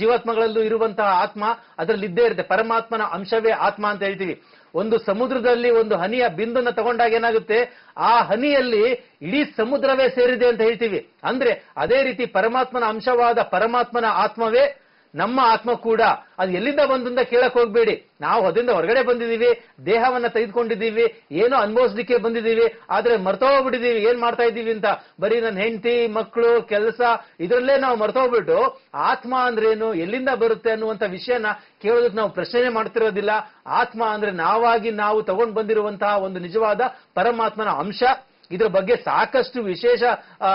ಜೀವಾತ್ಮಗಳಲ್ಲೂ ಇರುವಂತಹ ಆತ್ಮ ಅದರಲ್ಲಿ ಇದ್ದೇ ಇರುತ್ತೆ. ಪರಮಾತ್ಮನ ಅಂಶವೇ ಆತ್ಮ ಅಂತ ಹೇಳ್ತೀವಿ. ಒಂದು ಸಮುದ್ರದಲ್ಲಿ ಒಂದು ಹನಿಯ ಬಿಂದನ್ನ ತಗೊಂಡಾಗ ಏನಾಗುತ್ತೆ, ಆ ಹನಿಯಲ್ಲಿ ಇಡೀ ಸಮುದ್ರವೇ ಸೇರಿದೆ ಅಂತ ಹೇಳ್ತೀವಿ. ಅಂದ್ರೆ ಅದೇ ರೀತಿ ಪರಮಾತ್ಮನ ಅಂಶವಾದ ಪರಮಾತ್ಮನ ಆತ್ಮವೇ ನಮ್ಮ ಆತ್ಮ ಕೂಡ. ಅದು ಎಲ್ಲಿಂದ ಬಂದಿಂದ ಕೇಳಕ್ ಹೋಗ್ಬೇಡಿ. ನಾವು ಅದರಿಂದ ಹೊರಗಡೆ ಬಂದಿದ್ದೀವಿ, ದೇಹವನ್ನ ತೆಗೆದುಕೊಂಡಿದ್ದೀವಿ, ಏನೋ ಅನುಭವಿಸ್ಲಿಕ್ಕೆ ಬಂದಿದ್ದೀವಿ, ಆದ್ರೆ ಮರ್ತೋಗ್ಬಿಟ್ಟಿದೀವಿ ಏನ್ ಮಾಡ್ತಾ ಇದ್ದೀವಿ ಅಂತ. ಬರೀ ನನ್ನ ಹೆಂಡತಿ, ಮಕ್ಕಳು, ಕೆಲಸ ಇದರಲ್ಲೇ ನಾವು ಮರ್ತೋಗ್ಬಿಟ್ಟು ಆತ್ಮ ಅಂದ್ರೇನು, ಎಲ್ಲಿಂದ ಬರುತ್ತೆ ಅನ್ನುವಂತ ವಿಷಯನ ಕೇಳೋದಕ್ಕೆ ನಾವು ಪ್ರಶ್ನೆ ಮಾಡ್ತಿರೋದಿಲ್ಲ. ಆತ್ಮ ಅಂದ್ರೆ ನಾವು ತಗೊಂಡು ಬಂದಿರುವಂತಹ ಒಂದು ನಿಜವಾದ ಪರಮಾತ್ಮನ ಅಂಶ. ಇದ್ರ ಬಗ್ಗೆ ಸಾಕಷ್ಟು ವಿಶೇಷ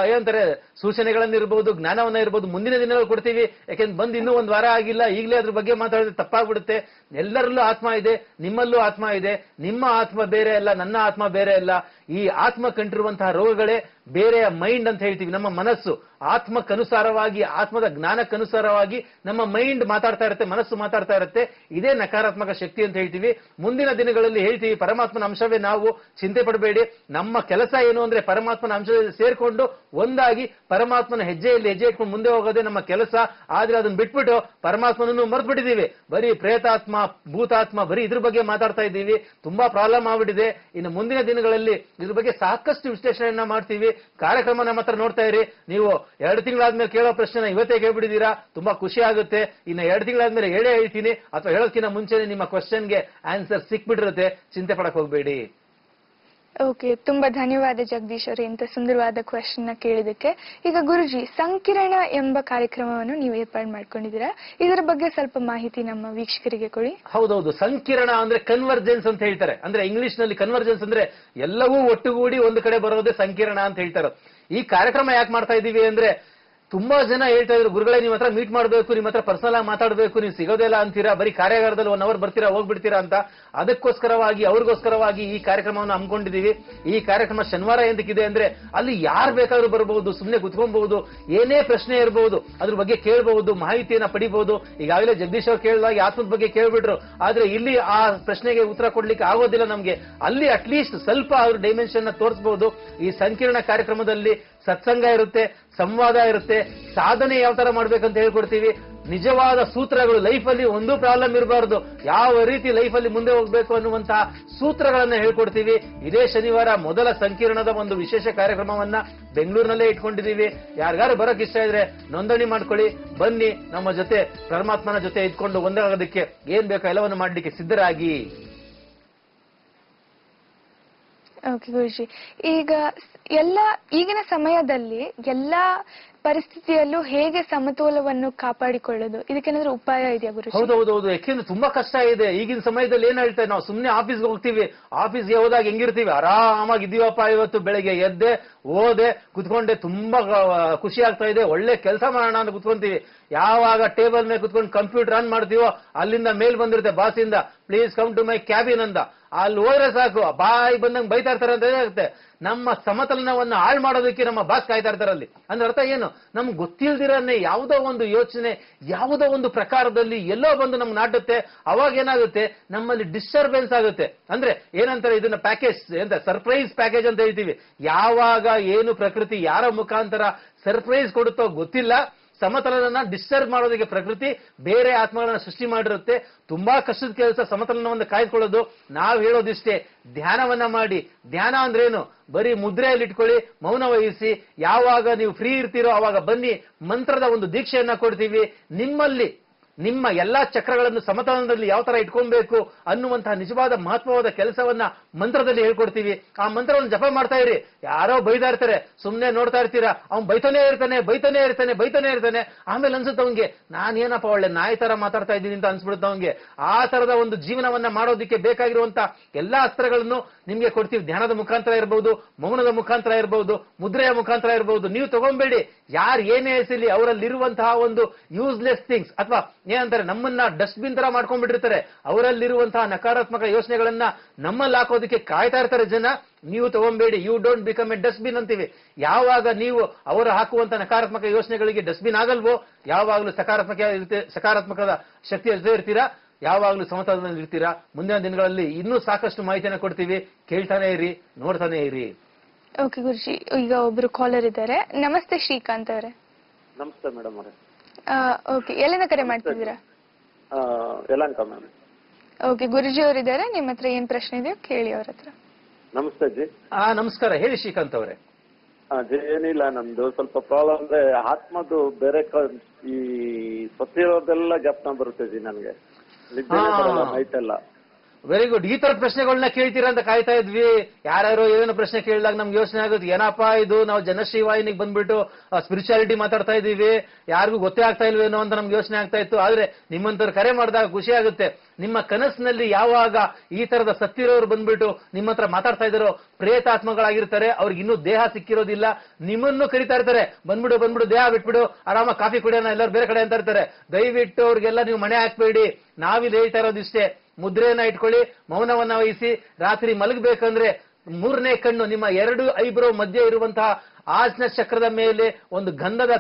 ಏನಂತಾರೆ ಸೂಚನೆಗಳನ್ನಿರ್ಬೋದು, ಜ್ಞಾನವನ್ನ ಇರ್ಬೋದು ಮುಂದಿನ ದಿನಗಳು ಕೊಡ್ತೀವಿ. ಯಾಕೆಂದ್ರೆ ಬಂದು ಇನ್ನೂ ಒಂದು ವಾರ ಆಗಿಲ್ಲ, ಈಗಲೇ ಅದ್ರ ಬಗ್ಗೆ ಮಾತಾಡಿದ್ರೆ ತಪ್ಪಾಗ್ಬಿಡುತ್ತೆ. ಎಲ್ಲರಲ್ಲೂ ಆತ್ಮ ಇದೆ, ನಿಮ್ಮಲ್ಲೂ ಆತ್ಮ ಇದೆ. ನಿಮ್ಮ ಆತ್ಮ ಬೇರೆ ಅಲ್ಲ, ನನ್ನ ಆತ್ಮ ಬೇರೆ ಅಲ್ಲ. ಈ ಆತ್ಮ ಕಂಡಿರುವಂತಹ ರೋಗಗಳೇ ಬೇರೆಯ ಮೈಂಡ್ ಅಂತ ಹೇಳ್ತೀವಿ. ನಮ್ಮ ಮನಸ್ಸು ಆತ್ಮಕ್ಕನುಸಾರವಾಗಿ, ಆತ್ಮದ ಜ್ಞಾನಕ್ಕನುಸಾರವಾಗಿ ನಮ್ಮ ಮೈಂಡ್ ಮಾತಾಡ್ತಾ ಇರುತ್ತೆ, ಮನಸ್ಸು ಮಾತಾಡ್ತಾ ಇರುತ್ತೆ. ಇದೇ ನಕಾರಾತ್ಮಕ ಶಕ್ತಿ ಅಂತ ಹೇಳ್ತೀವಿ. ಮುಂದಿನ ದಿನಗಳಲ್ಲಿ ಹೇಳ್ತೀವಿ ಪರಮಾತ್ಮನ ಅಂಶವೇ ನಾವು, ಚಿಂತೆ ಪಡಬೇಡಿ. ನಮ್ಮ ಕೆಲಸ ಏನು ಅಂದ್ರೆ ಪರಮಾತ್ಮನ ಅಂಶದಲ್ಲಿ ಸೇರ್ಕೊಂಡು ಒಂದಾಗಿ ಪರಮಾತ್ಮನ ಹೆಜ್ಜೆಯಲ್ಲಿ ಹೆಜ್ಜೆ ಇಟ್ಕೊಂಡು ಮುಂದೆ ಹೋಗೋದೇ ನಮ್ಮ ಕೆಲಸ. ಆದ್ರೆ ಅದನ್ನ ಬಿಟ್ಬಿಟ್ಟು ಪರಮಾತ್ಮನನ್ನು ಮರ್ತು ಬಿಟ್ಟಿದ್ದೀವಿ. ಬರೀ ಪ್ರೇತಾತ್ಮ, ಭೂತಾತ್ಮ, ಬರೀ ಇದ್ರ ಬಗ್ಗೆ ಮಾತಾಡ್ತಾ ಇದ್ದೀವಿ. ತುಂಬಾ ಪ್ರಾಬ್ಲಮ್ ಆಗ್ಬಿಟ್ಟಿದೆ. ಇನ್ನು ಮುಂದಿನ ದಿನಗಳಲ್ಲಿ ಇದ್ರ ಬಗ್ಗೆ ಸಾಕಷ್ಟು ವಿಶ್ಲೇಷಣೆಯನ್ನ ಮಾಡ್ತೀವಿ. ಕಾರ್ಯಕ್ರಮ ನಮ್ಮ ಹತ್ರ ನೋಡ್ತಾ ಇರಿ. ನೀವು 2 ತಿಂಗಳಾದ್ಮೇಲೆ ಕೇಳೋ ಪ್ರಶ್ನೆ ಇವತ್ತೇ ಕೇಳ್ಬಿಟ್ಟಿದ್ದೀರಾ, ತುಂಬಾ ಖುಷಿ ಆಗುತ್ತೆ. ಇನ್ನು 2 ತಿಂಗಳಾದ್ಮೇಲೆ ಹೇಳ್ತೀನಿ, ಅಥವಾ ಹೇಳೋದಕ್ಕಿಂತ ಮುಂಚೆನೆ ನಿಮ್ಮ ಕ್ವಶನ್ಗೆ ಆನ್ಸರ್ ಸಿಕ್ಬಿಟ್ಟಿರುತ್ತೆ. ಚಿಂತೆ ಪಡಕ್ ಹೋಗ್ಬೇಡಿ. ಓಕೆ, ತುಂಬಾ ಧನ್ಯವಾದ ಜಗದೀಶ್ ಅವರೇ ಇಂಥ ಸುಂದರವಾದ ಕ್ವೆಶ್ಚನ್ ಕೇಳಿದಕ್ಕೆ. ಈಗ ಗುರುಜಿ, ಸಂಕಿರಣ ಎಂಬ ಕಾರ್ಯಕ್ರಮವನ್ನು ನೀವು ಏರ್ಪಾಡು ಮಾಡ್ಕೊಂಡಿದ್ದೀರಾ, ಇದರ ಬಗ್ಗೆ ಸ್ವಲ್ಪ ಮಾಹಿತಿ ನಮ್ಮ ವೀಕ್ಷಕರಿಗೆ ಕೊಡಿ. ಹೌದೌದು, ಸಂಕಿರಣ ಅಂದ್ರೆ ಕನ್ವರ್ಜೆನ್ಸ್ ಅಂತ ಹೇಳ್ತಾರೆ. ಅಂದ್ರೆ ಇಂಗ್ಲಿಷ್ ನಲ್ಲಿ ಕನ್ವರ್ಜೆನ್ಸ್ ಅಂದ್ರೆ ಎಲ್ಲವೂ ಒಟ್ಟುಗೂಡಿ ಒಂದು ಕಡೆ ಬರೋದೇ ಸಂಕಿರಣ ಅಂತ ಹೇಳ್ತಾರೆ. ಈ ಕಾರ್ಯಕ್ರಮ ಯಾಕೆ ಮಾಡ್ತಾ ಇದೀವಿ ಅಂದ್ರೆ, ತುಂಬಾ ಜನ ಹೇಳ್ತಾ ಇದ್ರು, ಗುರುಗಳೇ ನಿಮ್ಮ ಹತ್ರ ಮೀಟ್ ಮಾಡಬೇಕು, ನಿಮ್ಮ ಹತ್ರ ಪರ್ಸನಲ್ ಆಗಿ ಮಾತಾಡಬೇಕು, ನೀವು ಸಿಗೋದಿಲ್ಲ ಅಂತೀರಾ, ಬರೀ ಕಾರ್ಯಾಗಾರದಲ್ಲಿ 1 ಅವರ್ ಬರ್ತೀರಾ ಹೋಗ್ಬಿಡ್ತೀರಾ ಅಂತ. ಅದಕ್ಕೋಸ್ಕರವಾಗಿ ಅವ್ರಿಗೋಸ್ಕರವಾಗಿ ಈ ಕಾರ್ಯಕ್ರಮವನ್ನು ಹಮ್ಮಿಕೊಂಡಿದ್ದೀವಿ. ಈ ಕಾರ್ಯಕ್ರಮ ಶನಿವಾರ ಎಂದಕ್ಕಿದೆ ಅಂದ್ರೆ ಅಲ್ಲಿ ಯಾರು ಬೇಕಾದ್ರೂ ಬರಬಹುದು, ಸುಮ್ಮನೆ ಕುತ್ಕೊಬಹುದು, ಏನೇ ಪ್ರಶ್ನೆ ಇರಬಹುದು ಅದ್ರ ಬಗ್ಗೆ ಕೇಳಬಹುದು, ಮಾಹಿತಿಯನ್ನ ಪಡಿಬಹುದು. ಈಗಾಗಲೇ ಜಗದೀಶ್ ಅವ್ರು ಕೇಳಿದಾಗ ಆತ್ಮದ ಬಗ್ಗೆ ಕೇಳ್ಬಿಟ್ರು, ಆದ್ರೆ ಇಲ್ಲಿ ಆ ಪ್ರಶ್ನೆಗೆ ಉತ್ತರ ಕೊಡ್ಲಿಕ್ಕೆ ಆಗೋದಿಲ್ಲ ನಮ್ಗೆ. ಅಲ್ಲಿ ಅಟ್ಲೀಸ್ಟ್ ಸ್ವಲ್ಪ ಅವ್ರ ಡೈಮೆನ್ಷನ್ ತೋರಿಸಬಹುದು. ಈ ಸಂಕೀರ್ಣ ಕಾರ್ಯಕ್ರಮದಲ್ಲಿ ಸತ್ಸಂಗ ಇರುತ್ತೆ, ಸಂವಾದ ಇರುತ್ತೆ, ಸಾಧನೆ ಯಾವ ತರ ಮಾಡ್ಬೇಕಂತ ಹೇಳ್ಕೊಡ್ತೀವಿ. ನಿಜವಾದ ಸೂತ್ರಗಳು, ಲೈಫಲ್ಲಿ ಒಂದೂ ಪ್ರಾಬ್ಲಮ್ ಇರಬಾರ್ದು, ಯಾವ ರೀತಿ ಲೈಫಲ್ಲಿ ಮುಂದೆ ಹೋಗ್ಬೇಕು ಅನ್ನುವಂತಹ ಸೂತ್ರಗಳನ್ನ ಹೇಳ್ಕೊಡ್ತೀವಿ. ಇದೇ ಶನಿವಾರ ಮೊದಲ ಸಂಕೀರ್ಣದ ಒಂದು ವಿಶೇಷ ಕಾರ್ಯಕ್ರಮವನ್ನ ಬೆಂಗಳೂರಿನಲ್ಲೇ ಇಟ್ಕೊಂಡಿದ್ದೀವಿ. ಯಾರಿಗಾರು ಬರೋಕ್ ಇಷ್ಟ ಇದ್ರೆ ನೋಂದಣಿ ಮಾಡ್ಕೊಳ್ಳಿ, ಬನ್ನಿ. ನಮ್ಮ ಜೊತೆ ಪರಮಾತ್ಮನ ಜೊತೆ ಇದ್ಕೊಂಡು ಒಂದಾಗೋದಕ್ಕೆ ಏನ್ ಬೇಕೋ ಎಲ್ಲವನ್ನು ಮಾಡ್ಲಿಕ್ಕೆ ಸಿದ್ಧರಾಗಿ. ಓಕೆ ಗುರುಜಿ, ಈಗ ಈಗಿನ ಸಮಯದಲ್ಲಿ ಎಲ್ಲಾ ಪರಿಸ್ಥಿತಿಯಲ್ಲೂ ಹೇಗೆ ಸಮತೋಲವನ್ನು ಕಾಪಾಡಿಕೊಳ್ಳೋದು, ಇದಕ್ಕೇನಾದ್ರೂ ಉಪಾಯ ಇದೆಯಾ ಗುರುಜಿ? ಹೌದೌದೌದು, ಯಾಕೆಂದ್ರೆ ತುಂಬಾ ಕಷ್ಟ ಇದೆ ಈಗಿನ ಸಮಯದಲ್ಲಿ. ಏನ್ ಹೇಳ್ತೇವೆ ನಾವು, ಸುಮ್ನೆ ಆಫೀಸ್ಗೆ ಹೋಗ್ತೀವಿ, ಆಫೀಸ್ಗೆ ಹೋದಾಗ ಹೆಂಗಿರ್ತೀವಿ, ಆರಾಮಾಗಿದ್ದೀವಪ್ಪ, ಇವತ್ತು ಬೆಳಗ್ಗೆ ಎದ್ದೆ ಓದೆ ಕುತ್ಕೊಂಡೆ, ತುಂಬಾ ಖುಷಿ ಆಗ್ತಾ ಇದೆ, ಒಳ್ಳೆ ಕೆಲಸ ಮಾಡೋಣ ಅಂತ ಕುತ್ಕೊಂತೀವಿ. ಯಾವಾಗ ಟೇಬಲ್ ಮೇಲೆ ಕುತ್ಕೊಂಡು ಕಂಪ್ಯೂಟರ್ ಆನ್ ಮಾಡ್ತೀವೋ ಅಲ್ಲಿಂದ ಮೇಲ್ ಬಂದಿರುತ್ತೆ ಬಾಸಿಂದ, please come to my cabin ಅಂತ. ಅಲ್ಲಿ ಹೋದ್ರೆ ಸಾಕು, ಬಾಯಿ ಬಂದಂಗೆ ಬೈತಾ ಇರ್ತಾರೆ ಅಂತ ಇರುತ್ತೆ. ನಮ್ಮ ಸಮತಲನವನ್ನು ಹಾಳು ಮಾಡೋದಕ್ಕೆ ನಮ್ಮ ಬಾಸ್ ಕಾಯ್ತಾ ಇರ್ತಾರೆ ಅಲ್ಲಿ. ಅಂದ್ರೆ ಅರ್ಥ ಏನು, ನಮ್ಗೆ ಗೊತ್ತಿಲ್ದಿರನ್ನೇ ಯಾವುದೋ ಒಂದು ಯೋಚನೆ, ಯಾವುದೋ ಒಂದು ಪ್ರಕಾರದಲ್ಲಿ ಎಲ್ಲೋ ಬಂದು ನಮ್ಗೆ ನಾಟುತ್ತೆ. ಅವಾಗ ಏನಾಗುತ್ತೆ, ನಮ್ಮಲ್ಲಿ ಡಿಸ್ಟರ್ಬೆನ್ಸ್ ಆಗುತ್ತೆ. ಅಂದ್ರೆ ಏನಂತಾರೆ ಇದನ್ನ, ಪ್ಯಾಕೇಜ್ ಅಂತ, ಸರ್ಪ್ರೈಸ್ ಪ್ಯಾಕೇಜ್ ಅಂತ ಹೇಳ್ತೀವಿ. ಯಾವಾಗ ಏನು ಪ್ರಕೃತಿ ಯಾರ ಮುಖಾಂತರ ಸರ್ಪ್ರೈಸ್ ಕೊಡುತ್ತೋ ಗೊತ್ತಿಲ್ಲ. ಸಮತಲನ ಡಿಸ್ಟರ್ಬ್ ಮಾಡೋದಕ್ಕೆ ಪ್ರಕೃತಿ ಬೇರೆ ಆತ್ಮಗಳನ್ನ ಸೃಷ್ಟಿ ಮಾಡಿರುತ್ತೆ. ತುಂಬಾ ಕಷ್ಟದ ಕೆಲಸ ಸಮತಲನವನ್ನು ಕಾಯ್ದುಕೊಳ್ಳೋದು. ನಾವು ಹೇಳೋದಿಷ್ಟೇ, ಧ್ಯಾನವನ್ನ ಮಾಡಿ. ಧ್ಯಾನ ಅಂದ್ರೇನು, ಬರೀ ಮುದ್ರೆಯಲ್ಲಿ ಇಟ್ಕೊಳ್ಳಿ, ಮೌನ ವಹಿಸಿ. ಯಾವಾಗ ನೀವು ಫ್ರೀ ಇರ್ತೀರೋ ಅವಾಗ ಬನ್ನಿ, ಮಂತ್ರದ ಒಂದು ದೀಕ್ಷೆಯನ್ನ ಕೊಡ್ತೀವಿ. ನಿಮ್ಮಲ್ಲಿ ನಿಮ್ಮ ಎಲ್ಲಾ ಚಕ್ರಗಳನ್ನು ಸಮತಲನದಲ್ಲಿ ಯಾವ ತರ ಇಟ್ಕೊಬೇಕು ಅನ್ನುವಂತಹ ನಿಜವಾದ ಮಹತ್ವವಾದ ಕೆಲಸವನ್ನ ಮಂತ್ರದಲ್ಲಿ ಹೇಳ್ಕೊಡ್ತೀವಿ. ಆ ಮಂತ್ರವನ್ನು ಜಪ ಮಾಡ್ತಾ ಇರಿ. ಯಾರೋ ಬೈತಾ ಇರ್ತಾರೆ, ಸುಮ್ನೆ ನೋಡ್ತಾ ಇರ್ತೀರಾ, ಅವ್ನು ಬೈತಾನೆ ಇರ್ತಾನೆ. ಆಮೇಲೆ ಅನ್ಸುತ್ತೆ ಅವನ್ಗೆ, ನಾನೇನಪ್ಪ ಒಳ್ಳೆ ನಾಯಿ ತರ ಮಾತಾಡ್ತಾ ಇದ್ದೀನಿ ಅಂತ ಅನ್ಸ್ಬಿಡುತ್ತೆ ಅವನ್ಗೆ. ಆ ತರದ ಒಂದು ಜೀವನವನ್ನ ಮಾಡೋದಕ್ಕೆ ಬೇಕಾಗಿರುವಂತ ಎಲ್ಲಾ ಅಸ್ತ್ರಗಳನ್ನು ನಿಮ್ಗೆ ಕೊಡ್ತೀವಿ. ಧ್ಯಾನದ ಮುಖಾಂತರ ಇರಬಹುದು, ಮೌನದ ಮುಖಾಂತರ ಇರಬಹುದು, ಮುದ್ರೆಯ ಮುಖಾಂತರ ಇರಬಹುದು. ನೀವು ತಗೊಂಬೇಡಿ, ಯಾರು ಏನೇ ಹೆಸಲಿ ಅವರಲ್ಲಿರುವಂತಹ ಒಂದು ಯೂಸ್ಲೆಸ್ ಥಿಂಗ್ಸ್, ಅಥವಾ ಏನಂತಾರೆ ನಮ್ಮನ್ನ ಡಸ್ಟ್ಬಿನ್ ತರ ಮಾಡ್ಕೊಂಡ್ಬಿಟ್ಟಿರ್ತಾರೆ. ಅವರಲ್ಲಿರುವಂತಹ ನಕಾರಾತ್ಮಕ ಯೋಚನೆಗಳನ್ನ ನಮ್ಮಲ್ಲಿ ಹಾಕೋದಕ್ಕೆ ಕಾಯ್ತಾ ಇರ್ತಾರೆ ಜನ. ನೀವು ತಗೊಂಬೇಡಿ, you don't become a dustbin ಅಂತೀವಿ. ಯಾವಾಗ ನೀವು ಅವರು ಹಾಕುವಂತ ನಕಾರಾತ್ಮಕ ಯೋಚನೆಗಳಿಗೆ ಡಸ್ಟ್ಬಿನ್ ಆಗಲ್ವೋ, ಯಾವಾಗಲೂ ಸಕಾರಾತ್ಮಕದ ಶಕ್ತಿಯ ಜೊತೆ ಇರ್ತೀರಾ, ಯಾವಾಗಲೂ ಸಮತಲದಲ್ಲಿ ಇರ್ತೀರಾ. ಮುಂದಿನ ದಿನಗಳಲ್ಲಿ ಇನ್ನೂ ಸಾಕಷ್ಟು ಮಾಹಿತಿಯನ್ನು ಕೊಡ್ತೀವಿ. ಕೇಳ್ತಾನೆ ಇರಿ, ನೋಡ್ತಾನೆ ಇರಿ. ಓಕೆ ಗುರುಜಿ, ಈಗ ಒಬ್ರು ಕಾಲರ್ ಇದ್ದಾರೆ. ನಮಸ್ತೆ ಶ್ರೀಕಾಂತ್ ಅವರೇ. ನಮಸ್ತೆ ಮೇಡಮ್ ಅವರೇ. ಓಕೆ, ಎಲ್ಲಿಂದ ಕರೆ ಮಾಡ್ತಿದ್ದೀರಾ? ಯಲಹಂಕ ಮ್ಯಾಮ್. ಓಕೆ, ಗುರುಜಿ ಅವರಿದ್ದಾರೆ, ನಿಮ್ಮ ಹತ್ರ ಏನ್ ಪ್ರಶ್ನೆ ಇದೆಯೋ ಕೇಳಿ ಅವ್ರ ಹತ್ರ. ನಮಸ್ತೆ ಜಿ. ನಮಸ್ಕಾರ, ಹೇಳಿ ಶ್ರೀಕಾಂತ್ ಅವರೇ. ಜಿ, ಏನಿಲ್ಲ, ನಮ್ದು ಸ್ವಲ್ಪ ಪ್ರಾಬ್ಲಮ್ ಅಂದ್ರೆ ಆತ್ಮದು ಬೇರೆ ಈ ಸತ್ತಿರೋದೆಲ್ಲ ಜ್ಞಾಪನ ಬರುತ್ತೆ ಜಿ ನನಗೆ, ನೈಟ್ ಎಲ್ಲ. Very good. ಈ ತರ ಪ್ರಶ್ನೆಗಳನ್ನ ಕೇಳ್ತೀರಾ ಅಂತ ಕಾಯ್ತಾ ಇದ್ವಿ. ಯಾರ್ಯಾರೋ ಏನೇನೋ ಪ್ರಶ್ನೆ ಕೇಳಿದಾಗ ನಮ್ಗೆ ಯೋಚನೆ ಆಗುತ್ತೆ, ಏನಪ್ಪಾ ಇದು ನಾವು ಜನಶ್ರೀ ವಾಹಿನಿಗೆ ಬಂದ್ಬಿಟ್ಟು ಸ್ಪಿರಿಚುಯಾಲಿಟಿ ಮಾತಾಡ್ತಾ ಇದೀವಿ, ಯಾರಿಗೂ ಗೊತ್ತೇ ಆಗ್ತಾ ಇಲ್ವೇನೋ ಅಂತ ನಮ್ಗೆ ಯೋಚನೆ ಆಗ್ತಾ ಇತ್ತು. ಆದ್ರೆ ನಿಮ್ಮಂತವ್ರು ಕರೆ ಮಾಡಿದಾಗ ಖುಷಿ ಆಗುತ್ತೆ. ನಿಮ್ಮ ಕನಸಿನಲ್ಲಿ ಯಾವಾಗ ಈ ತರದ ಸತ್ತಿರೋರು ಬಂದ್ಬಿಟ್ಟು ನಿಮ್ಮ ಹತ್ರ ಮಾತಾಡ್ತಾ ಇದ್ದಾರೋ, ಪ್ರೇತಾತ್ಮಗಳಾಗಿರ್ತಾರೆ, ಅವ್ರಿಗೆ ಇನ್ನೂ ದೇಹ ಸಿಕ್ಕಿರೋದಿಲ್ಲ, ನಿಮ್ಮನ್ನು ಕರಿತಾ ಇರ್ತಾರೆ, ಬಂದ್ಬಿಡು ದೇಹ ಬಿಟ್ಬಿಡು, ಆರಾಮ ಕಾಫಿ ಕುಡಿಯೋಣ, ಎಲ್ಲರೂ ಬೇರೆ ಕಡೆ ಅಂತ ಇರ್ತಾರೆ. ದಯವಿಟ್ಟು ಅವ್ರಿಗೆಲ್ಲ ನೀವು ಮಣೆ ಹಾಕ್ಬೇಡಿ. ನಾವಿಲ್ಲಿ ಹೇಳ್ತಾ ಇರೋದಿಷ್ಟೇ, ಮುದ್ರೆಯನ್ನ ಇಟ್ಕೊಳ್ಳಿ, ಮೌನವನ್ನ ವಹಿಸಿ, ರಾತ್ರಿ ಮಲಗಬೇಕಂದ್ರೆ 3ನೇ ಕಣ್ಣು ನಿಮ್ಮ 2 ಐಬ್ರೋ ಮಧ್ಯೆ ಇರುವಂತಹ ಆಜ್ಞಾ ಚಕ್ರದ ಮೇಲೆ ಒಂದು ಗಂಧದ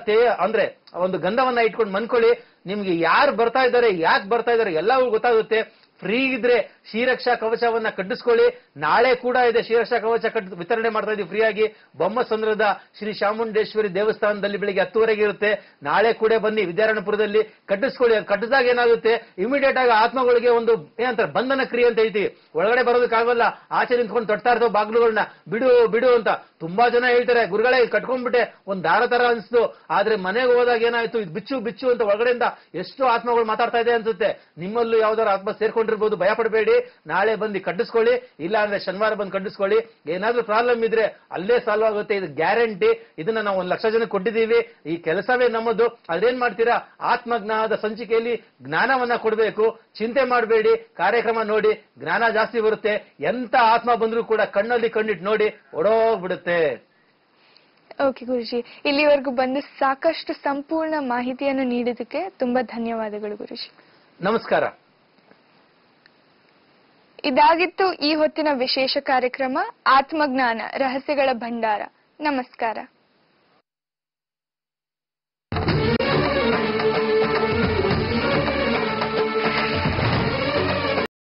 ಅಂದ್ರೆ ಒಂದು ಗಂಧವನ್ನ ಇಟ್ಕೊಂಡು ಮನ್ಕೊಳ್ಳಿ. ನಿಮ್ಗೆ ಯಾರು ಬರ್ತಾ ಇದ್ದಾರೆ, ಯಾಕೆ ಬರ್ತಾ ಇದ್ದಾರೆ ಎಲ್ಲವೂ ಗೊತ್ತಾಗುತ್ತೆ. ಫ್ರೀ ಇದ್ರೆ ಶ್ರೀರಕ್ಷಾ ಕವಚವನ್ನ ಕಟ್ಟಿಸ್ಕೊಳ್ಳಿ. ನಾಳೆ ಕೂಡ ಇದೆ ಶ್ರೀರಕ್ಷಾ ಕವಚ ವಿತರಣೆ ಮಾಡ್ತಾ ಇದೀವಿ ಫ್ರೀಯಾಗಿ. ಬೊಮ್ಮಸಂದ್ರದ ಶ್ರೀ ಚಾಮುಂಡೇಶ್ವರಿ ದೇವಸ್ಥಾನದಲ್ಲಿ ಬೆಳಿಗ್ಗೆ 10 ಇರುತ್ತೆ. ನಾಳೆ ಕೂಡ ಬನ್ನಿ, ವಿದ್ಯಾರಣ್ಯಪುರದಲ್ಲಿ ಕಟ್ಟಿಸ್ಕೊಳ್ಳಿ. ಅದು ಕಟ್ಟಿದಾಗ ಏನಾಗುತ್ತೆ, ಇಮಿಡಿಯೇಟ್ ಆಗಿ ಆತ್ಮಗಳಿಗೆ ಒಂದು ಏನಂತಾರೆ ಬಂಧನ ಕ್ರಿಯೆ ಅಂತ ಹೇಳ್ತೀವಿ. ಒಳಗಡೆ ಬರೋದಕ್ಕಾಗಲ್ಲ, ಆಚೆ ನಿಂತ್ಕೊಂಡು ತೊಡ್ತಾ ಇರ್ತವೆ ಬಾಗ್ಲುಗಳನ್ನ, ಬಿಡು ಅಂತ. ತುಂಬಾ ಜನ ಹೇಳ್ತಾರೆ, ಗುರುಗಳೇ ಕಟ್ಕೊಂಡ್ಬಿಟ್ಟೆ, ಒಂದ್ ದಾರ ತರ ಅನ್ಸ್ತು. ಆದ್ರೆ ಮನೆಗೆ ಹೋದಾಗ ಏನಾಯ್ತು, ಇದು ಬಿಚ್ಚು ಅಂತ ಒಳಗಡೆಯಿಂದ ಎಷ್ಟು ಆತ್ಮಗಳು ಮಾತಾಡ್ತಾ ಇದೆ ಅನ್ಸುತ್ತೆ. ನಿಮ್ಮಲ್ಲೂ ಯಾವ್ದಾರು ಆತ್ಮ ಸೇರ್ಕೊಂಡಿರ್ಬೋದು, ಭಯ ಪಡಬೇಡಿ. ನಾಳೆ ಬಂದು ಕಟ್ಟಿಸ್ಕೊಳ್ಳಿ, ಇಲ್ಲ ಅಂದ್ರೆ ಶನಿವಾರ ಬಂದು ಕಟ್ಟಿಸ್ಕೊಳ್ಳಿ. ಏನಾದ್ರೂ ಪ್ರಾಬ್ಲಮ್ ಇದ್ರೆ ಅಲ್ಲೇ ಸಾಲ್ವ್ ಆಗುತ್ತೆ, ಇದು ಗ್ಯಾರಂಟಿ. ಇದನ್ನ ನಾವು 1 ಲಕ್ಷ ಜನಕ್ಕೆ ಕೊಟ್ಟಿದ್ದೀವಿ. ಈ ಕೆಲಸವೇ ನಮ್ಮದು. ಅದೇನ್ ಮಾಡ್ತೀರಾ, ಆತ್ಮಜ್ಞಾನದ ಸಂಚಿಕೆಯಲ್ಲಿ ಜ್ಞಾನವನ್ನ ಕೊಡಬೇಕು. ಚಿಂತೆ ಮಾಡಬೇಡಿ, ಕಾರ್ಯಕ್ರಮ ನೋಡಿ, ಜ್ಞಾನ ಜಾಸ್ತಿ ಬರುತ್ತೆ. ಎಂತ ಆತ್ಮ ಬಂದ್ರೂ ಕೂಡ ಕಣ್ಣಲ್ಲಿ ಕಣ್ಣಿಟ್ಟು ನೋಡಿ, ಓಡೋಗ್ಬಿಡುತ್ತೆ. ಓಕೆ ಗುರುಜಿ, ಇಲ್ಲಿವರೆಗೂ ಬಂದು ಸಾಕಷ್ಟು ಸಂಪೂರ್ಣ ಮಾಹಿತಿಯನ್ನು ನೀಡಿದ್ದಕ್ಕೆ ತುಂಬಾ ಧನ್ಯವಾದಗಳು ಗುರುಜಿ. ನಮಸ್ಕಾರ. ಇದಾಗಿತ್ತು ಈ ಹೊತ್ತಿನ ವಿಶೇಷ ಕಾರ್ಯಕ್ರಮ ಆತ್ಮಜ್ಞಾನ ರಹಸ್ಯಗಳ ಭಂಡಾರ. ನಮಸ್ಕಾರ.